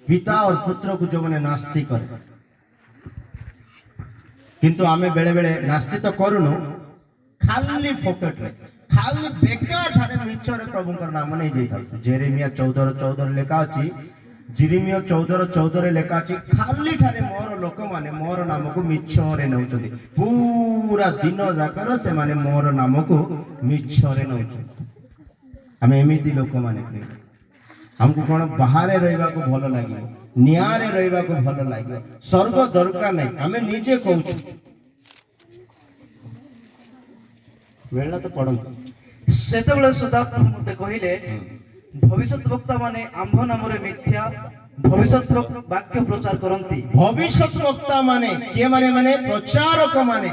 पिता और पुत्र को जो माने नास्ती करे, किंतु आमे बेले बेले नास्ती तो करूनु, खाली फोकट रे, खाली बेकार ठारे मिछरे प्रभु कर नाम नै जैता। जेरेमिया 14:14 लेखा अछि, जिरिमिय 14:14 लेखा अछि खाली ठारे मोर लोक माने मोर नाम को मिछरे नउचंती पूरा दिन जाकर से माने मोर नाम को मिछरे नउचंती हमें एमिति लोक माने हमको कौन बाहर रहिबा को भल लागे नियारे रहिबा को भल लागे स्वर्ग दरकार नहीं हमें निजे कहूछु वेला तो पड़ो ସେତେବେଳେ ସଦାପ୍ରଭୁ ମୋତେ କହିଲେ ଭବିଷ୍ୟତ ବକ୍ତା ମାନେ ଆମ୍ଭ ନାମରେ ମିଥ୍ୟା ଭବିଷ୍ୟତ ବାକ୍ୟ ପ୍ରଚାର କରନ୍ତି। भविष्यत वक्ता माने के माने प्रचारक माने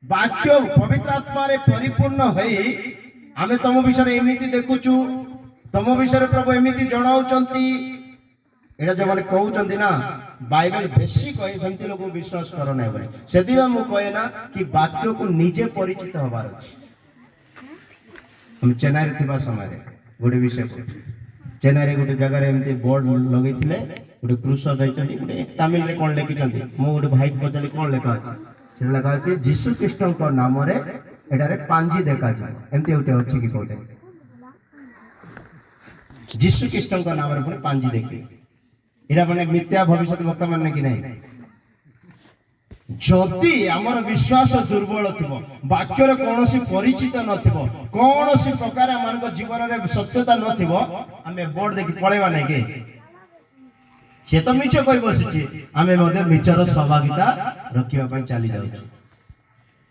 वाक्य पवित्र आत्मा रे परिपूर्ण होई आमे तम विषय एमिति देखुचु तम विषय प्रभु एमिति जणाउचंती एटा जो माने कहउचंती ना बाइबल बेसी कहे सेमति लोग विश्वास करो नै बोले सेदी मु कहे ना कि वाक्य को निजे परिचित होबार अछि हम चेन्नई रे थिबा समय रे गोटे विषय चेन्नई रे गोटे जगह रे एमती बोर्ड लगै थिले गोटे क्रूस दैचंती गोटे तमिल रे कोन लिखिचंती मु गोटे भाई को पचाली कोन लेखा अछि से लेखा अछि यीशु कृष्ण को नाम रे एटारे पांजी देखा छै एमती गोटे अछि कि कोटे यीशु कृष्ण को नाम रे पुनी पांजी देखि एटा माने मिथ्या भविष्यत वक्ता माने कि नहीं जदि आमर विश्वास दुर्बल थिबो वाक्यर कोनोसी परिचित नथिबो कोनोसी प्रकार आमर जीवन रे सत्यता नथिबो आमे बोर्ड देखि पळेबा नै के से तो मिछ कहि बसिछि आमे मध्ये मिछर सहभागिता रखिबा पय चली जाउछु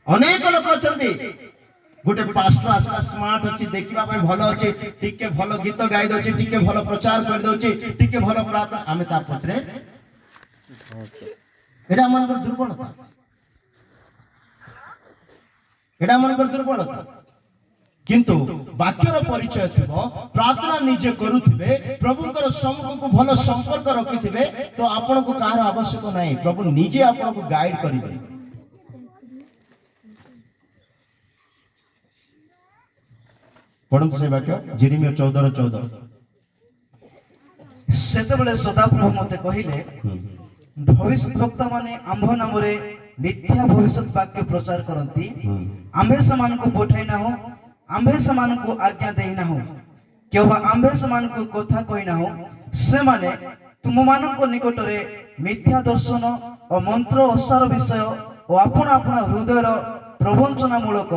अनेक लोक अछंती गोटे पास्टर आसला स्मार्ट अछि देखिबा पय भलो अछि टिके भलो गीत गाइ दोछि टिके भलो प्रचार कर दोछि टिके भलो प्रार्थना आमे ता पछरे एडा मनकर दुर्बलता एडा मनकर दुर्बलता किंतु वाक्यर परिचय थिबो प्रार्थना निजे करूथिबे प्रभुकर सम्मुख को भलो संपर्क रखिथिबे तो आपन को कार आवश्यक नाही प्रभु निजे आपन को गाइड करिवे पढନ୍ତୁ से वाक्य जेरेमिया 14:14 ସେତେବେଳେ ସଦାପ୍ରଭୁ ମୋତେ କହିଲେ ଭବିଷ୍ୟତ ବକ୍ତା ମାନେ ଆମ୍ଭ ନାମରେ ମିଥ୍ୟା ଭବିଷ୍ୟତ ବାକ୍ୟ ପ୍ରଚାର କରନ୍ତି ଆମ୍ଭେ ସେମାନଙ୍କୁ ପଠାଇ ନାହୁଁ ଆମ୍ଭେ ସେମାନଙ୍କୁ ଆଜ୍ଞା ଦେଇ ନାହୁଁ କେବଳ ଆମ୍ଭେ ସେମାନଙ୍କୁ କଥା କହି ନାହୁଁ ସେମାନେ ତୁମମାନଙ୍କ ନିକଟରେ ମିଥ୍ୟା ଦର୍ଶନ ଓ ମନ୍ତ୍ର ଓସାର ବିଷୟ ଓ ଆପଣା ଆପଣା ହୃଦୟର ପ୍ରବଞ୍ଚନାମୂଳକ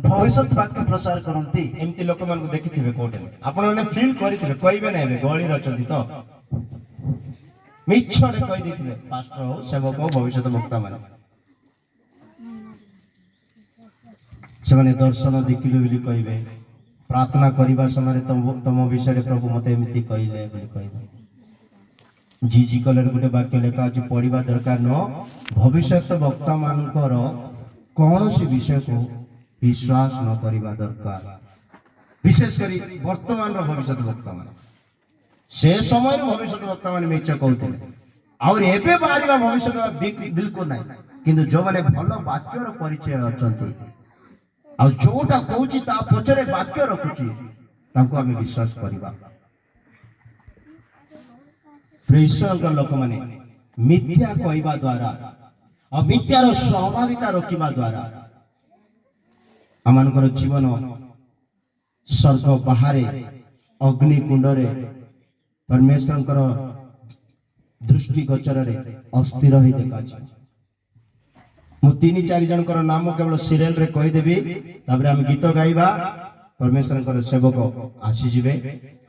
ଭବିଷ୍ୟତ ବାକ୍ୟ ପ୍ରଚାର କରନ୍ତି एमती लोक मान को देखिथिबे कोटे आपण माने फील करिथिबे कहिबे नै बे गळी रचंती तो मिछड़े कहि दिथिबे पास्टर हो सेवक हो भविष्यत वक्ता माने से माने दर्शन देखिलु बिली कहिबे प्रार्थना करिबा समय तम विषय प्रभु मते एमिति कहिले बिली कहिबे जी कलर गुटे वाक्य लेखा अछि पढिबा दरकार न भविष्यत वक्ता मानकर कोनोसी विषय को विश्वास न करिबा दरकार विशेष करी वर्तमान रो भविष्यत वक्ता माने से समय रो भविष्यत वक्ता माने मिछ कहउथिले और एबे बारिबा भविष्यत बिल्कुल नाही किंतु जो माने भलो वाक्य रो परिचय अछंती आ जोटा कहउची ता पछरे वाक्य रखुची ताको हमें विश्वास करिबा प्रेषण लोक माने मिथ्या कहवा द्वारा और मिथ्यार स्वाभाविकता रोकिबा द्वारा आमनकर जीवन स्वर्ग बाहर अग्नि कुंडरे परमेश्वर दृष्टि गोचर अस्थिर ही देखा मु 3-4 जनकर नाम केवल सीरियल रे कहीदेवी तापर आम गीत गाइबा परमेश्वर सेवक आसीजे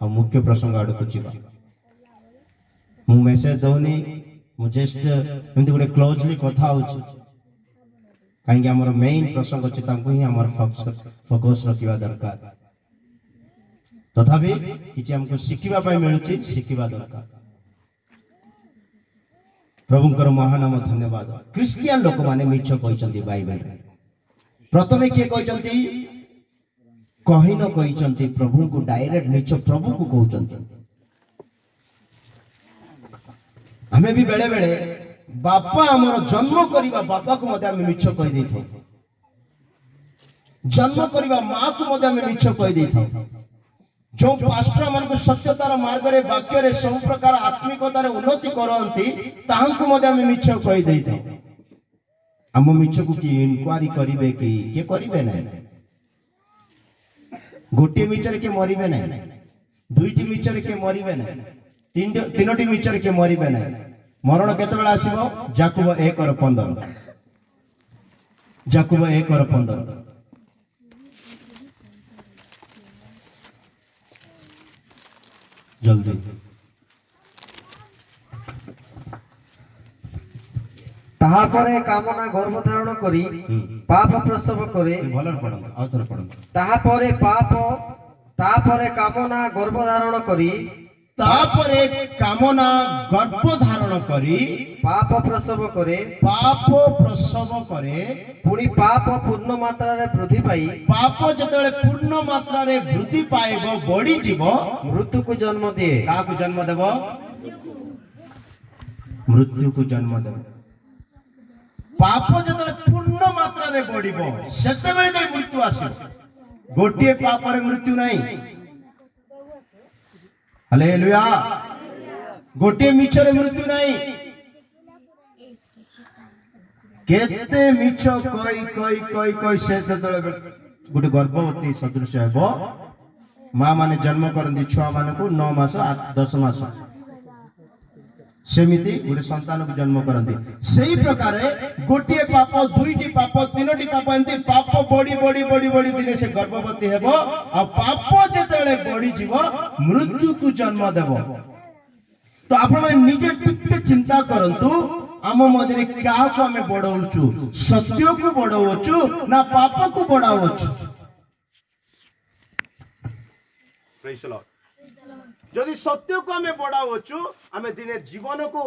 और मुख्य प्रसंग आड़क जीवा मु मेसेज दौनी मु जस्ट एमती गोटे क्लोजली कथा होची कहीं आमर मेन प्रसंग अच्छे ही आमर फोकस रखा दरकार तथापि किसी हमको शिखा मिलूँ शिखा दरकार प्रभुंकर महानाम धन्यवाद क्रिस्टियन लोक माने मिछ कहते बाइबल प्रथम किए कही न कहते प्रभु को डायरेक्ट मिछ प्रभु को कहते हमें भी बेले बेले बापा आमर जन्म करवा बापा को मध्य आम मिछ कही था जन्म करवा माँ को मध्य आम मिछ कही था जो पास्टर मान को सत्यतार मार्ग रे वाक्य रे सब प्रकार आत्मिकतार उन्नति करती तांको मध्य आम मिछ कही दे था आम मिछ को कि इनक्वारी करिवे कि के करिवे ना गोटे मिछरे के मरिवे ना दुईटी मिछरे के मरिवे ना ତିନୋଟି ମିଛରେ କିଏ ମରିବେ ନାହିଁ। ମରଣ କେତେବେଳେ ଆସିବ? ଯାକୁବ 1:15। ଯାକୁବ 1:15। ଜଲ୍ଦି ତାହାପରେ କାମନା ଗର୍ଭଧାରଣ କରି ପାପ ପ୍ରସବ କରେ। ଭଲରେ ପଢନ୍ତୁ, ଆଉ ଥରେ ପଢନ୍ତୁ। ତାହାପରେ କାମନା ଗର୍ଭଧାରଣ କରି ତାପରେ କାମନା ଗର୍ଭ ଧାରଣ କରି ପାପ ପ୍ରସବ କରେ। ପାପ ପ୍ରସବ କରେ। ପୁଣି ପାପ ପୂର୍ଣ୍ଣ ମାତ୍ରାରେ ବୃଦ୍ଧି ପାଇ ପାପ ଯେତେବେଳେ ପୂର୍ଣ୍ଣ ମାତ୍ରାରେ ବୃଦ୍ଧି ପାଇବ, ବଢିଯିବ, ମୃତ୍ୟୁକୁ ଜନ୍ମ ଦିଏ। କାହାକୁ ଜନ୍ମ ଦେବ? ମୃତ୍ୟୁକୁ ଜନ୍ମ ଦେବ। ପାପ ଯେତେବେଳେ ପୂର୍ଣ୍ଣ ମାତ୍ରାରେ ବଢିବ, ସେତେବେଳେ ଯାଇ ମୃତ୍ୟୁ ଆସିବ। ଗୋଟିଏ ପାପରେ ମୃତ୍ୟୁ ନାହିଁ। ହାଲେଲୁୟା। ଗୋଟିଏ ମିଛରେ ମୃତ୍ୟୁ ନାହିଁ। କେତେ ମିଛ କହି କହି କହି କହି ସେ ଯେତେବେଳେ ଗୋଟେ ଗର୍ଭବତୀ ସଦୃଶ ହେବ, ମା ମାନେ ଜନ୍ମ କରନ୍ତି ଛୁଆ ମାନଙ୍କୁ 9 ମାସ 10 ମାସ, ସେମିତି ଗୋଟେ ସନ୍ତାନକୁ ଜନ୍ମ କରନ୍ତି। ସେଇ ପ୍ରକାର ଗୋଟିଏ ପାପ, ଦୁଇଟି ପାପ, ତିନୋଟି ପାପ, ଏମିତି ପାପ ବଢି ବଢି ବଢି ବଢି ଦିନେ ସେ ଗର୍ଭବତୀ ହେବ। ଆଉ ପାପ ଯେତେବେଳେ ବଢିଯିବ, ମୃତ୍ୟୁକୁ ଜନ୍ମ ଦେବ। ତ ଆପଣମାନେ ନିଜେ ଟିକେ ଚିନ୍ତା କରନ୍ତୁ, ଆମ ମଧ୍ୟରେ କାହାକୁ ଆମେ ବଢଉଛୁ? ସତ୍ୟକୁ ବଢଉଛୁ ନା ପାପକୁ ବଢାଉଛୁ? Praise the Lord. ଯଦି ସତ୍ୟକୁ ଆମେ ବଢାଉଛୁ, ଆମେ ଦିନେ ଜୀବନକୁ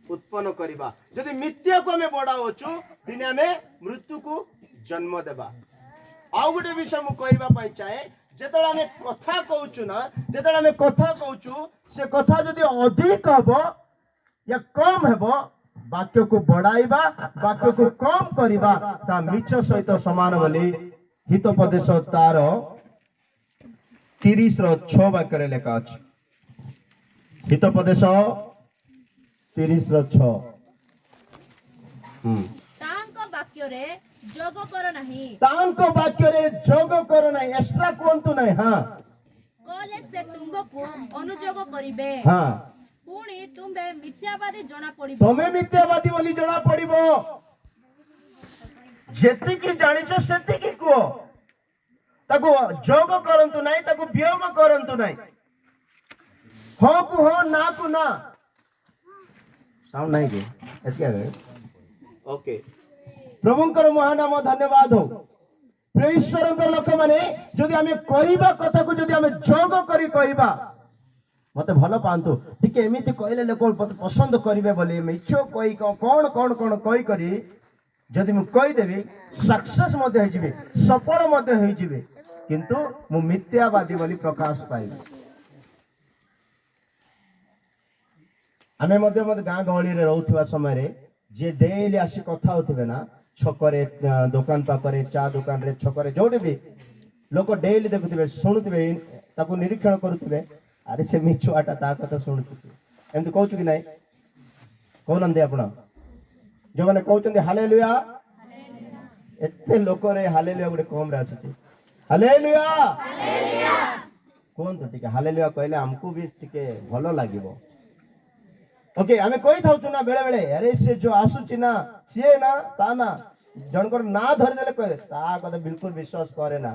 ଉତ୍ପନ୍ନ କରିବା। ଯଦି ମିଥ୍ୟାକୁ ଆମେ ବଢାଉଛୁ, ଦିନେ ଆମେ ମୃତ୍ୟୁକୁ ଜନ୍ମ ଦେବା। ଆଉ ଗୋଟେ ବିଷୟ ମୁଁ କହିବା ପାଇଁ ଚାହେଁ, ଯେତେବେଳେ ଆମେ କଥା କହୁଛୁ ନା, ଯେତେବେଳେ ଆମେ କଥା କହୁଛୁ, ସେ କଥା ଯଦି ଅଧିକ ହେବ या କମ ହେବ, ବାକ୍ୟକୁ ବଢାଇବା, ବାକ୍ୟକୁ କମ କରିବା, ତା ମିଛ ସହିତ ସମାନ ବୋଲି ହିତୋପଦେଶ ତାର 30:6 ବାକ୍ୟରେ ଲେଖା ଅଛି। ହିତୋପଦେଶ 30:6। ତାଙ୍କ ବାକ୍ୟରେ ଯୋଗ କର ନାହିଁ। ତାଙ୍କ ବାକ୍ୟରେ ଯୋଗ କର ନାହିଁ, ଏକ୍ସଟ୍ରା କୁହନ୍ତୁ ନାହିଁ। ହଁ, କଲେ ସେ ତୁମକୁ ଅନୁଯୋଗ କରିବେ। ହଁ, ପୁଣି ତୁମେ ମିଥ୍ୟାବାଦୀ ଜଣା ପଡିବ। ତମେ ମିଥ୍ୟାବାଦୀ ବୋଲି ଜଣା ପଡିବ। ଯେତିକି ଜାଣିଛ ସେତିକି କୁହ, ତାକୁ ଯୋଗ କରନ୍ତୁ ନାହିଁ, ତାକୁ ବିୟୋଗ କରନ୍ତୁ ନାହିଁ। ହଁ କୁ ହଁ, ନା କୁ ନା। ସାଉଣ୍ଡ ନାହିଁ କି? ଓକେ। ପ୍ରଭୁଙ୍କର ମହାନାମ ଧନ୍ୟବାଦ ହଉ। ପ୍ରିୟ ଈଶ୍ୱରଙ୍କର ଲୋକମାନେ, ଯଦି ଆମେ କହିବା କଥାକୁ ଯଦି ଆମେ ଯୋଗ କରି କହିବା, ମତେ ଭଲ ପାଆନ୍ତୁ, ଟିକେ ଏମିତି କହିଲେ ଲୋକ ମତେ ପସନ୍ଦ କରିବେ ବୋଲି ମିଛ କହି କଣ କଣ କଣ କହି କରି ଯଦି ମୁଁ କହିଦେବି, ସକ୍ସେସ୍ ମଧ୍ୟ ହେଇଯିବି, ସଫଳ ମଧ୍ୟ ହେଇଯିବି, କିନ୍ତୁ ମୁଁ ମିଥ୍ୟାବାଦୀ ବୋଲି ପ୍ରକାଶ ପାଇବି। ଆମେ ମଧ୍ୟ ଗାଁ ଗହଳିରେ ରହୁଥିବା ସମୟରେ ଯିଏ ଡେଲି ଆସି କଥା ହଉଥିବେ ନା, ଛକରେ, ଦୋକାନ ପାଖରେ, ଚା ଦୋକାନରେ, ଛକରେ, ଯୋଉଠି ବି ଲୋକ ଡେଲି ଦେଖୁଥିବେ, ଶୁଣୁଥିବେ, ତାକୁ ନିରୀକ୍ଷଣ କରୁଥିବେ, ଆରେ ସେ ମିଛୁଆଟା ତା କଥା ଶୁଣୁଛୁ, ଏମିତି କହୁଛୁ କି ନାଇଁ? କହୁନାହାନ୍ତି ଆପଣ? ଯୋଉମାନେ କହୁଛନ୍ତି ହାଲେଲୁୟା, ଏତେ ଲୋକରେ ହାଲେଲୁୟା ଗୋଟେ କମରେ ଆସୁଛି। ହାଲେଲୁୟା କୁହନ୍ତୁ ଟିକେ। ହାଲେଲୁୟା କହିଲେ ଆମକୁ ବି ଟିକେ ଭଲ ଲାଗିବ। ଓକେ, ଆମେ କହିଥାଉଛୁ ନା ବେଳେ ବେଳେ, ଆରେ ସେ ଯୋଉ ଆସୁଛି ନା, ସିଏ ନା, ତା ନା, ଜଣଙ୍କର ନାଁ ଧରିଦେଲେ କହିଲେ ତା କଥା ବିଲକୁଲ ବିଶ୍ୱାସ କରେ ନା।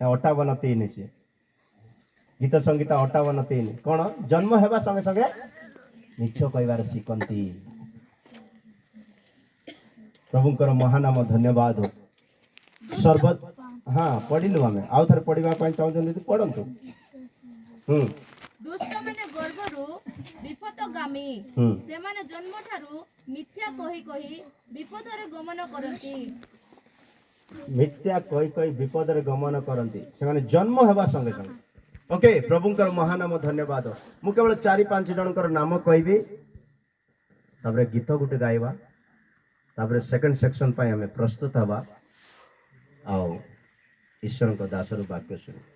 58:3 ସିଏ ଗୀତ ସଂଗୀତ 58:3 କଣ? ଜନ୍ମ ହେବା ସଙ୍ଗେ ସଙ୍ଗେ ମିଛ କହିବାର ଶିଖନ୍ତି। ପ୍ରଭୁଙ୍କର ମହାନାମ ଧନ୍ୟବାଦ। ସର୍ବ ହଁ ପଢିଲୁ, ଆମେ ଆଉ ଥରେ ପଢିବା ପାଇଁ ଚାହୁଁଛନ୍ତି ପଢନ୍ତୁ। ଦୁଷ୍ଟମାନେ ଗର୍ଭରୁ ବିପଦଗାମୀ, ସେମାନେ ଜନ୍ମଠାରୁ ମିଥ୍ୟା କହି କହି ବିପଦରେ ଗମନ କରନ୍ତି। ମିଥ୍ୟା କହି କହି ବିପଦରେ ଗମନ କରନ୍ତି, ସେମାନେ ଜନ୍ମ ହେବା ସଙ୍ଗେ ସଙ୍ଗେ। ଓକେ, ପ୍ରଭୁଙ୍କର ମହାନାମ ଧନ୍ୟବାଦ। ମୁଁ କେବଳ 4-5 ଜଣଙ୍କର ନାମ କହିବି, ତାପରେ ଗୀତ ଗୋଟେ ଗାଇବା, ତାପରେ ସେକେଣ୍ଡ ସେକ୍ସନ ପାଇଁ ଆମେ ପ୍ରସ୍ତୁତ ହେବା, ଆଉ ଈଶ୍ୱରଙ୍କ ଦାସରୁ ବାକ୍ୟ ଶୁଣିବା।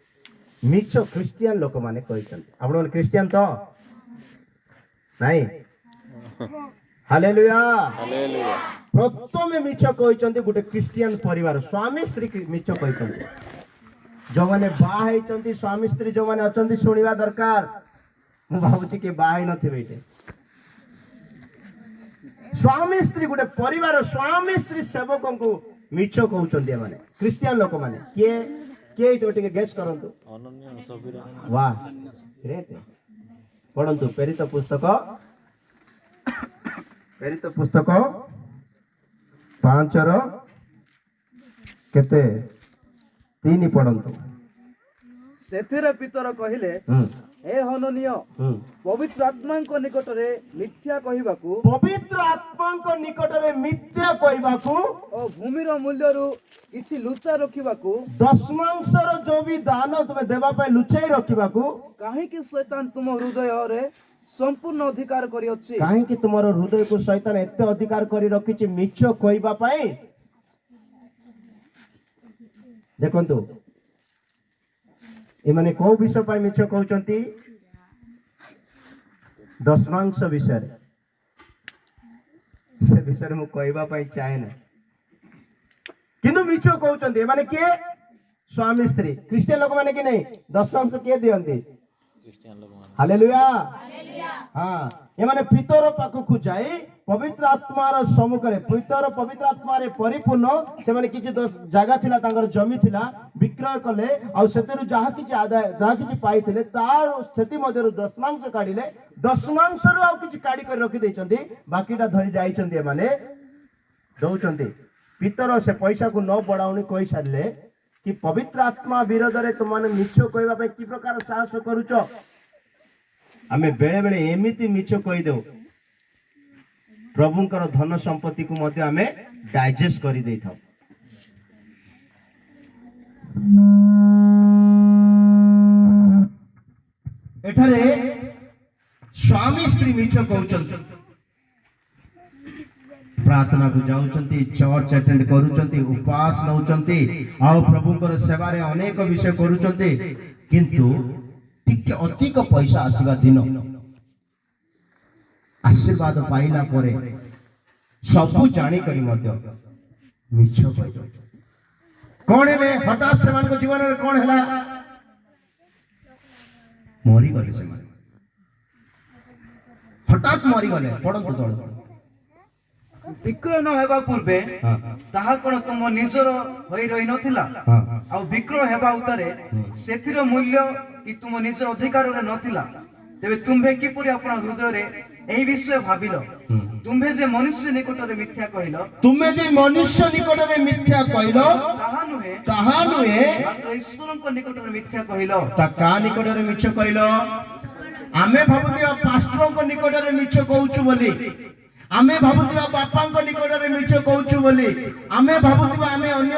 ମିଛ ଖ୍ରୀଷ୍ଟିଆନ ଲୋକମାନେ କହିଛନ୍ତି। ଆପଣମାନେ ଖ୍ରୀଷ୍ଟିଆନ ତ ନାଇଁ? ହାଲେଲୁୟା। ପ୍ରଥମେ ମିଛ କହିଛନ୍ତି ଗୋଟେ ଖ୍ରୀଷ୍ଟିଆନ ପରିବାର, ସ୍ୱାମୀ ସ୍ତ୍ରୀ ମିଛ କହିଛନ୍ତି। जो मैंने बाहर स्वामी स्त्री जो मैंने अच्छा शुणा दरकार मु भावुची कि बाहर नथिबे एटे स्वामी स्त्री गोटे परिवार स्वामी स्त्री सेवक को मिछ कहउचंदी माने क्रिश्चियन लोक माने किए तो टिके गेस करंतु वाह ग्रेट पढ़ंतु प्रेरित पुस्तक 5 केते 3 पढ़ंतु ସେଥିରେ ପିତର କହିଲେ हे हननीय पवित्र आत्मा निकट मिथ्या कहवाकू पवित्र आत्मा निकट मिथ्या कहवाकू और भूमिर मूल्यरू किछि लुचा रखिबाकू दशमांशर जो भी दान तुम्हें देवा पाए लुचाई रखिबाकू काहेकि शैतान तुम हृदय रे संपूर्ण अधिकार करी अछि काहेकि तुमरो हृदय को शैतान एते अधिकार करी रखिछि मिछ कहबा पाए देखंतु एमाने को विषय पाए मिछ कहउचंती दशमांश विषय से विषय मु कहबा पाए चाहे ना किंतु मिछ कहउचंती एमाने के स्वामी स्त्री क्रिश्चियन लोक माने कि नहीं दशमांश के दियंती हालेलुया हाँ ये माने पितर पाखकु जाई पवित्र आत्मार सम्मुखरे पितर पवित्र आत्मारे परिपूर्ण से माने किछि जगह थिला तांगर जमी थिला विक्रय कले आ सेतेरु जहा किछि आदाय जहा किछि पाइथिले तार सेति मध्यरु दशमांश काढिले दशमांशरु आ किछि काढी कर रखि दैचंती बाकीटा धरि जाइचंती ए माने दउचंती पितर से पैसा को न बढ़ाउनी कहि सारले कि पवित्र आत्मा विरोध रे तुम माने मिछ कहबा पे कि प्रकार साहस करूछ आमे बेले बेले एमिति मिछ कहि देउ प्रभुंकर धन संपत्ति को मध्य आमे डाइजेस्ट करि देइ थाउ एठारे स्वामी स्त्री मिछ कहउचंती प्रार्थना को जाउचंती चर्च अटेंड करूचंती उपवास नउचंती आउ प्रभुंकर सेवा रे अनेक विषय करूचंती किंतु टिके अधिक पैसा आसीबा दिन आशीर्वाद पाइला परे सब जानी करी मध्य मिछ कहि दो कोन हेले हठात सेमान को जीवन रे कोन हला मरी गले सेमान हठात मरी गले पड़ंतु तळ विक्रय न हेबा पूर्वे ताहा कोन तुम निजर होई रहि नथिला आ विक्रय हेबा उतारे सेथिर मूल्य कि तुम निज अधिकार रे नथिला तेबे तुम्भे किपरि अपना हृदय रे एही विषय भाबिलो तुम्भे जे मनुष्य निकट रे मिथ्या कहिलो तुमे जे मनुष्य निकट रे मिथ्या कहिलो ताहा नुहे मात्र ईश्वरक निकट रे मिथ्या कहिलो ता का निकट रे मिछ कहिलो आमे भाबुतिबा पास्टरक निकट रे मिछ कहउछु बोली आमे भाबुतिबा बापांक निकट रे मिछ कहउछु बोली आमे भाबुतिबा आमे अन्य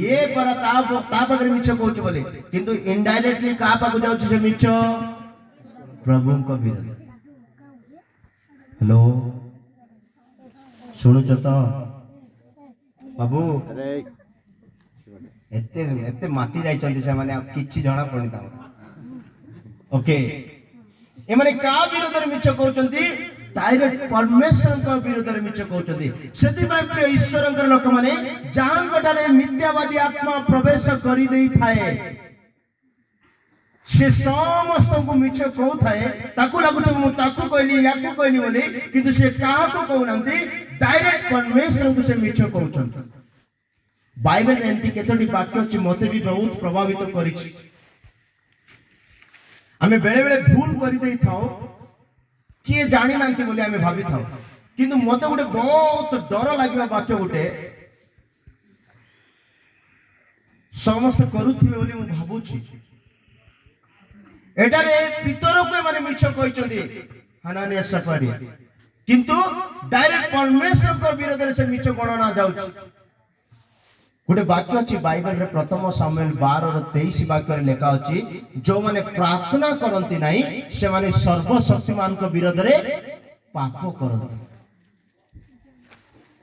ये पर ता पाखरे मिछ कहउछु बोली किंतु इनडायरेक्टली का पाखु जाउछु से मिछ प्रभुंक विरोध हेलो सुनुच तो बाबू एते एते माती जाइचंती से माने किछि जणा पड़नी ता ओके ए माने का विरोध रे मिछ कहउचंती डायरेक्ट परमेश्वर को विरोध रे मिछ कहउचंती सेति भाई प्रिय ईश्वर के लोक माने जान गटारे मिथ्यावादी आत्मा प्रवेश करि देई थाए से समस्त को मिछ कहू थाए ताकू लागुते मु ताकू कहली याकू कहली बोली किंतु से काहा को कहउनंती डायरेक्ट परमेश्वर को से मिछ कहउचंती बाइबल रे एंती केतोटी वाक्य अछि मते भी बहुत प्रभावित करिछि हमें बेले बेले भूल करि देई थाओ किए जानी नांती बोली हमें भाभी थाओ किंतु मते गोटे बहुत डर लागिबा बात गोटे समस्त करूथिबे बोली मु भाबुछि एटारे पितर को माने मिछ कहिचंती हनानिया सफारी किंतु डायरेक्ट परमेश्वर को विरोध रे से मिछ गणना जाउछि गोटे वाक्य अछि बाइबल रे प्रथम सामुएल 12:23 वाक्य रे लेखा अछि जो माने प्रार्थना करंती नाही से माने सर्वशक्तिमान को विरोध रे पाप करंती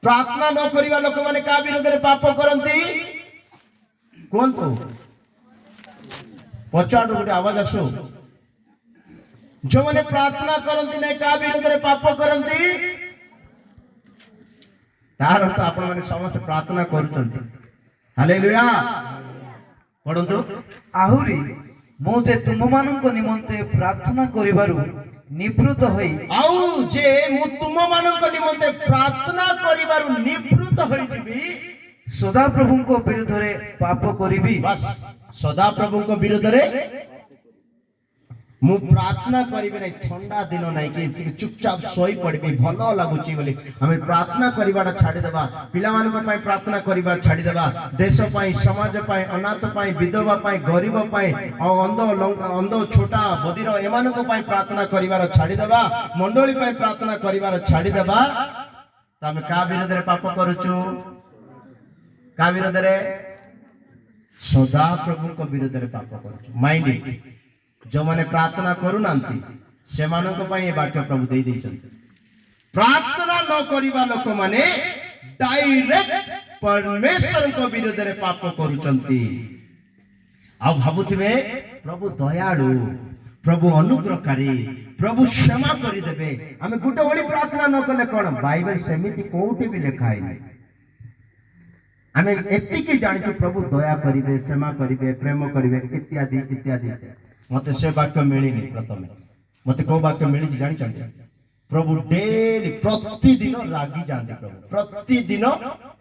प्रार्थना न करिवा लोक माने का विरोध रे पाप करंती कोन तो पचाड़ गोटे आवाज आसो जो माने प्रार्थना करंती नाही का विरोध रे पाप करंती तार अर्थ आपण माने समस्त प्रार्थना करूचंती हालेलुया ପଢନ୍ତୁ। ଆହୁରି ମୁଁ ଯେ ତୁମମାନଙ୍କ ନିମନ୍ତେ ପ୍ରାର୍ଥନା କରିବାରୁ ନିବୃତ୍ତ ହୋଇ ଆଉ ଯେ ମୁଁ ତୁମମାନଙ୍କ ନିମନ୍ତେ ପ୍ରାର୍ଥନା କରିବାରୁ ନିବୃତ୍ତ ହୋଇଯିବି, ସଦାପ୍ରଭୁଙ୍କ ବିରୁଦ୍ଧରେ ପାପ କରିବି। ବାସ୍ ସଦାପ୍ରଭୁଙ୍କ ବିରୋଧରେ ମୁଁ ପ୍ରାର୍ଥନା କରିବି ନାହିଁ। ଥଣ୍ଡା ଦିନ ନାହିଁ କି ଚୁପଚାପ ଶୋଇ ପଡିବି ଭଲ ଲାଗୁଛି ବୋଲି ଆମେ ପ୍ରାର୍ଥନା କରିବାଟା ଛାଡ଼ିଦେବା। ପିଲାମାନଙ୍କ ପାଇଁ ପ୍ରାର୍ଥନା କରିବା ଛାଡ଼ିଦେବା। ଦେଶ ପାଇଁ, ସମାଜ ପାଇଁ, ଅନାଥ ପାଇଁ, ବିଧବା ପାଇଁ, ଗରିବ ପାଇଁ, ଆଉ ଅନ୍ଧ ଛୋଟା ବଧିର ଏମାନଙ୍କ ପାଇଁ ପ୍ରାର୍ଥନା କରିବାର ଛାଡ଼ିଦେବା। ମଣ୍ଡଳୀ ପାଇଁ ପ୍ରାର୍ଥନା କରିବାର ଛାଡ଼ିଦେବା। ତ ଆମେ କାହା ବିରୋଧରେ ପାପ କରୁଛୁ? କାହା ବିରୋଧରେ? ସଦାପ୍ରଭୁଙ୍କ ବିରୋଧରେ ପାପ କରୁଛୁ। ମାଇଣ୍ଡ ଇଟ୍। ଯୋଉମାନେ ପ୍ରାର୍ଥନା କରୁନାହାନ୍ତି ସେମାନଙ୍କ ପାଇଁ ଏ ବାକ୍ୟ ପ୍ରଭୁ ଦେଇ ଦେଇଛନ୍ତି। ପ୍ରାର୍ଥନା ନ କରିବା ଲୋକମାନେ ଡାଇରେକ୍ଟ ପରମେଶ୍ୱରଙ୍କ ବିରୋଧରେ ପାପ କରୁଛନ୍ତି। ଆଉ ଭାବୁଥିବେ ପ୍ରଭୁ ଦୟାଳୁ, ପ୍ରଭୁ ଅନୁଗ୍ରହକାରୀ, ପ୍ରଭୁ କ୍ଷମା କରିଦେବେ। ଆମେ ଗୋଟେ ଓଳି ପ୍ରାର୍ଥନା ନ କଲେ କଣ? ବାଇବେଲ ସେମିତି କୋଉଠି ବି ଲେଖା ହେଇନି। ଆମେ ଏତିକି ଜାଣିଛୁ ପ୍ରଭୁ ଦୟା କରିବେ, କ୍ଷମା କରିବେ, ପ୍ରେମ କରିବେ ଇତ୍ୟାଦି ଇତ୍ୟାଦି। ମତେ ସେ ବାକ୍ୟ ମିଳିନି। ପ୍ରଥମେ ମତେ କୋଉ ବାକ୍ୟ ମିଳିଛି ଜାଣିଛନ୍ତି? ପ୍ରଭୁ ଡେଲି ପ୍ରତିଦିନ ରାଗି ଯାଆନ୍ତି। ପ୍ରଭୁ ପ୍ରତିଦିନ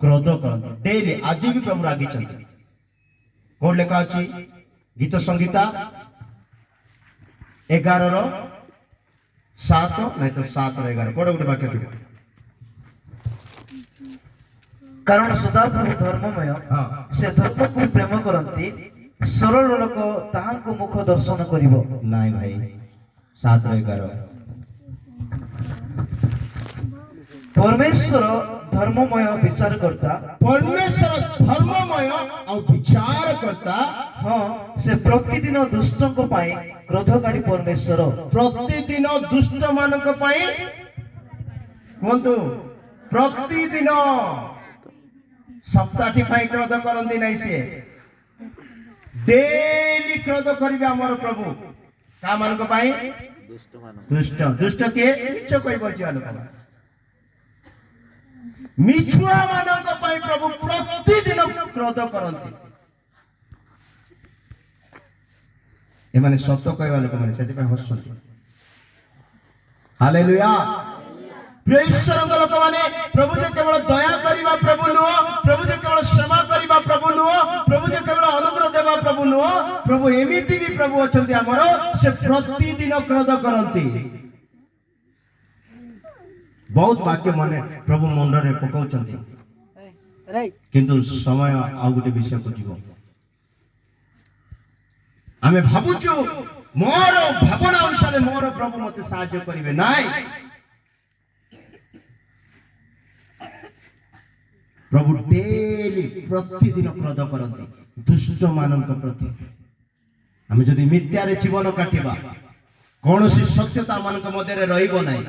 କ୍ରୋଧ କରନ୍ତି ଡେଲି। ଆଜି ବି ପ୍ରଭୁ ରାଗିଛନ୍ତି। କୋଉଠି ଲେଖା ଅଛି? ଗୀତ ସଂହିତା 11:7 ନାଇଁ ତ 7:11 କୋଉଟା ଗୋଟେ ବାକ୍ୟ ଥିବ। କାରଣ ସଦାପ୍ରଭୁ ଧର୍ମମୟ, ହଁ ସେ ଧର୍ମକୁ ପ୍ରେମ କରନ୍ତି। ସରଳ ଲୋକ ତାହାଙ୍କ ମୁଖ ଦର୍ଶନ କରିବ। ନାଇଁ ଭାଇ 7:11 ପରମେଶ୍ୱର ଧର୍ମମୟ ବିଚାରକର୍ତ୍ତା। ପରମେଶ୍ୱର ଧର୍ମମୟ ଆଉ ବିଚାରକର୍ତ୍ତା। ହଁ, ସେ ପ୍ରତିଦିନ ଦୁଷ୍ଟଙ୍କ ପାଇଁ କ୍ରୋଧକାରୀ ପରମେଶ୍ୱର। ପ୍ରତିଦିନ ଦୁଷ୍ଟ ମାନଙ୍କ ପାଇଁ କୁହନ୍ତୁ ପ୍ରତିଦିନ। ସପ୍ତାହଟି ପାଇଁ କ୍ରୋଧ କରନ୍ତି ନାହିଁ, ସିଏ ଡେଲି କ୍ରୋଧ କରିବେ ଆମର ପ୍ରଭୁ। କାହା ମାନଙ୍କ ପାଇଁ? ଦୁଷ୍ଟ। ଦୁଷ୍ଟ କିଏ? ମିଛ କହି ବଞ୍ଚିବା ଲୋକ, ମିଛୁଆ ମାନଙ୍କ ପାଇଁ ପ୍ରଭୁ ପ୍ରତିଦିନ କ୍ରୋଧ କରନ୍ତି। ଏମାନେ ସତ କହିବା ଲୋକମାନେ ସେଥିପାଇଁ ହସୁଛନ୍ତି। ହାଲେଲୁୟା। ପ୍ରିୟ ଈଶ୍ୱରଙ୍କ ଲୋକମାନେ, ପ୍ରଭୁ ଯେ କେବଳ ଦୟା କରିବା ପ୍ରଭୁ ନୁହଁ, ପ୍ରଭୁ ଯେ କେବଳ କ୍ଷମା କରିବା ପ୍ରଭୁ ନୁହଁ, ପ୍ରଭୁ ଯେ କେବଳ ଅନୁଗ୍ରହ ଦେବା ପ୍ରଭୁ ନୁହଁ, ପ୍ରଭୁ ଏମିତି ବି ପ୍ରଭୁ ଅଛନ୍ତି ଆମର, ସେ ପ୍ରତିଦିନ କ୍ରୋଧ କରନ୍ତି। ବହୁତ ବାକ୍ୟ ମାନେ ପ୍ରଭୁ ମୁଣ୍ଡରେ ପକାଉଛନ୍ତି, କିନ୍ତୁ ସମୟ ଆଉ ଗୋଟେ ବିଷୟକୁ ଯିବ। ଆମେ ଭାବୁଛୁ ମୋର ଭାବନା ଅନୁସାରେ ମୋର ପ୍ରଭୁ ମତେ ସାହାଯ୍ୟ କରିବେ। ନାଇଁ, ପ୍ରଭୁ ଡେଲି ପ୍ରତିଦିନ କ୍ରୋଧ କରନ୍ତି ଦୁଷ୍ଟ ମାନଙ୍କ ପ୍ରତି। ଆମେ ଯଦି ମିଥ୍ୟାରେ ଜୀବନ କାଟିବା, କୌଣସି ସତ୍ୟତା ମାନଙ୍କ ମଧ୍ୟରେ ରହିବ ନାହିଁ।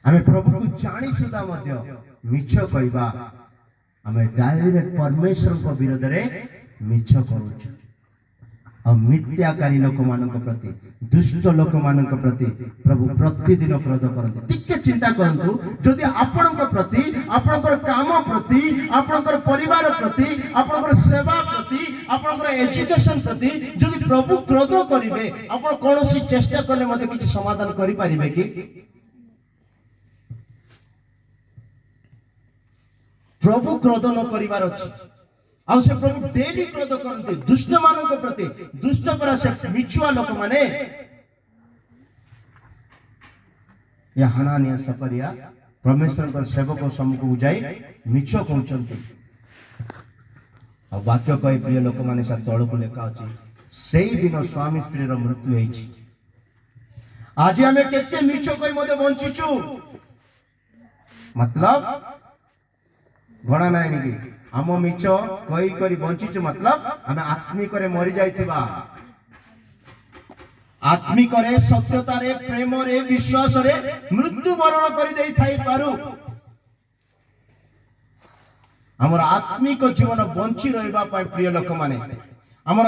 ଆମେ ପ୍ରଭୁକୁ ଜାଣି ସୁଦ୍ଧା ମଧ୍ୟ ମିଛ କହିବା, ଆମେ ଡାଇରେକ୍ଟ ପରମେଶ୍ୱରଙ୍କ ବିରୋଧରେ ମିଛ କରୁଛୁ। ଆଉ ମିଥ୍ୟାକାରୀ ଲୋକମାନଙ୍କ ପ୍ରତି, ଦୁଷ୍ଟ ଲୋକମାନଙ୍କ ପ୍ରତି ପ୍ରଭୁ ପ୍ରତିଦିନ କ୍ରୋଧ କରନ୍ତି। ଟିକେ ଚିନ୍ତା କରନ୍ତୁ, ଯଦି ଆପଣଙ୍କ ପ୍ରତି, ଆପଣଙ୍କର କାମ ପ୍ରତି, ଆପଣଙ୍କର ପରିବାର ପ୍ରତି, ଆପଣଙ୍କର ସେବା ପ୍ରତି, ଆପଣଙ୍କର ଏଜୁକେସନ ପ୍ରତି ଯଦି ପ୍ରଭୁ କ୍ରୋଧ କରିବେ, ଆପଣ କୌଣସି ଚେଷ୍ଟା କଲେ ମଧ୍ୟ କିଛି ସମାଧାନ କରିପାରିବେ କି? ପ୍ରଭୁ କ୍ରୋଧ ନ କରିବାର ଅଛି। ଆଉ ସେ ପ୍ରଭୁ ଡେଲି କ୍ରୋଧ କରନ୍ତି ଦୁଷ୍ଟ ମାନଙ୍କ ପ୍ରତି। ଦୁଷ୍ଟ ପରା ସେ ମିଛୁଆ ଲୋକମାନେ। ହାନାନିଆ ସଫରିଆ ପରମେଶ୍ୱରଙ୍କ ସେବକ ସମ୍ମୁଖକୁ ଯାଇ ମିଛ କହୁଛନ୍ତି। ଆଉ ବାକ୍ୟ କହି ପ୍ରିୟ ଲୋକମାନେ ସେ ତଳକୁ ଲେଖା ଅଛି, ସେଇଦିନ ସ୍ୱାମୀ ସ୍ତ୍ରୀର ମୃତ୍ୟୁ ହେଇଛି। ଆଜି ଆମେ କେତେ ମିଛ କହି ମଧ୍ୟ ବଞ୍ଚିଛୁ। ମତଲବ ଗଣା ନାହିଁ କି ଆମ ମିଛ କହି କରି ବଞ୍ଚିଛୁ, ମତଲବ ଆମେ ଆତ୍ମିକରେ ମରି ଯାଇଥିବା। ଆତ୍ମିକରେ, ସତ୍ୟତାରେ, ପ୍ରେମରେ, ବିଶ୍ୱାସରେ ମୃତ୍ୟୁବରଣ କରି ଦେଇଥାଇପାରୁ। ଆମର ଆତ୍ମିକ ଜୀବନ ବଞ୍ଚି ରହିବା ପାଇଁ ପ୍ରିୟ ଲୋକମାନେ, ଆମର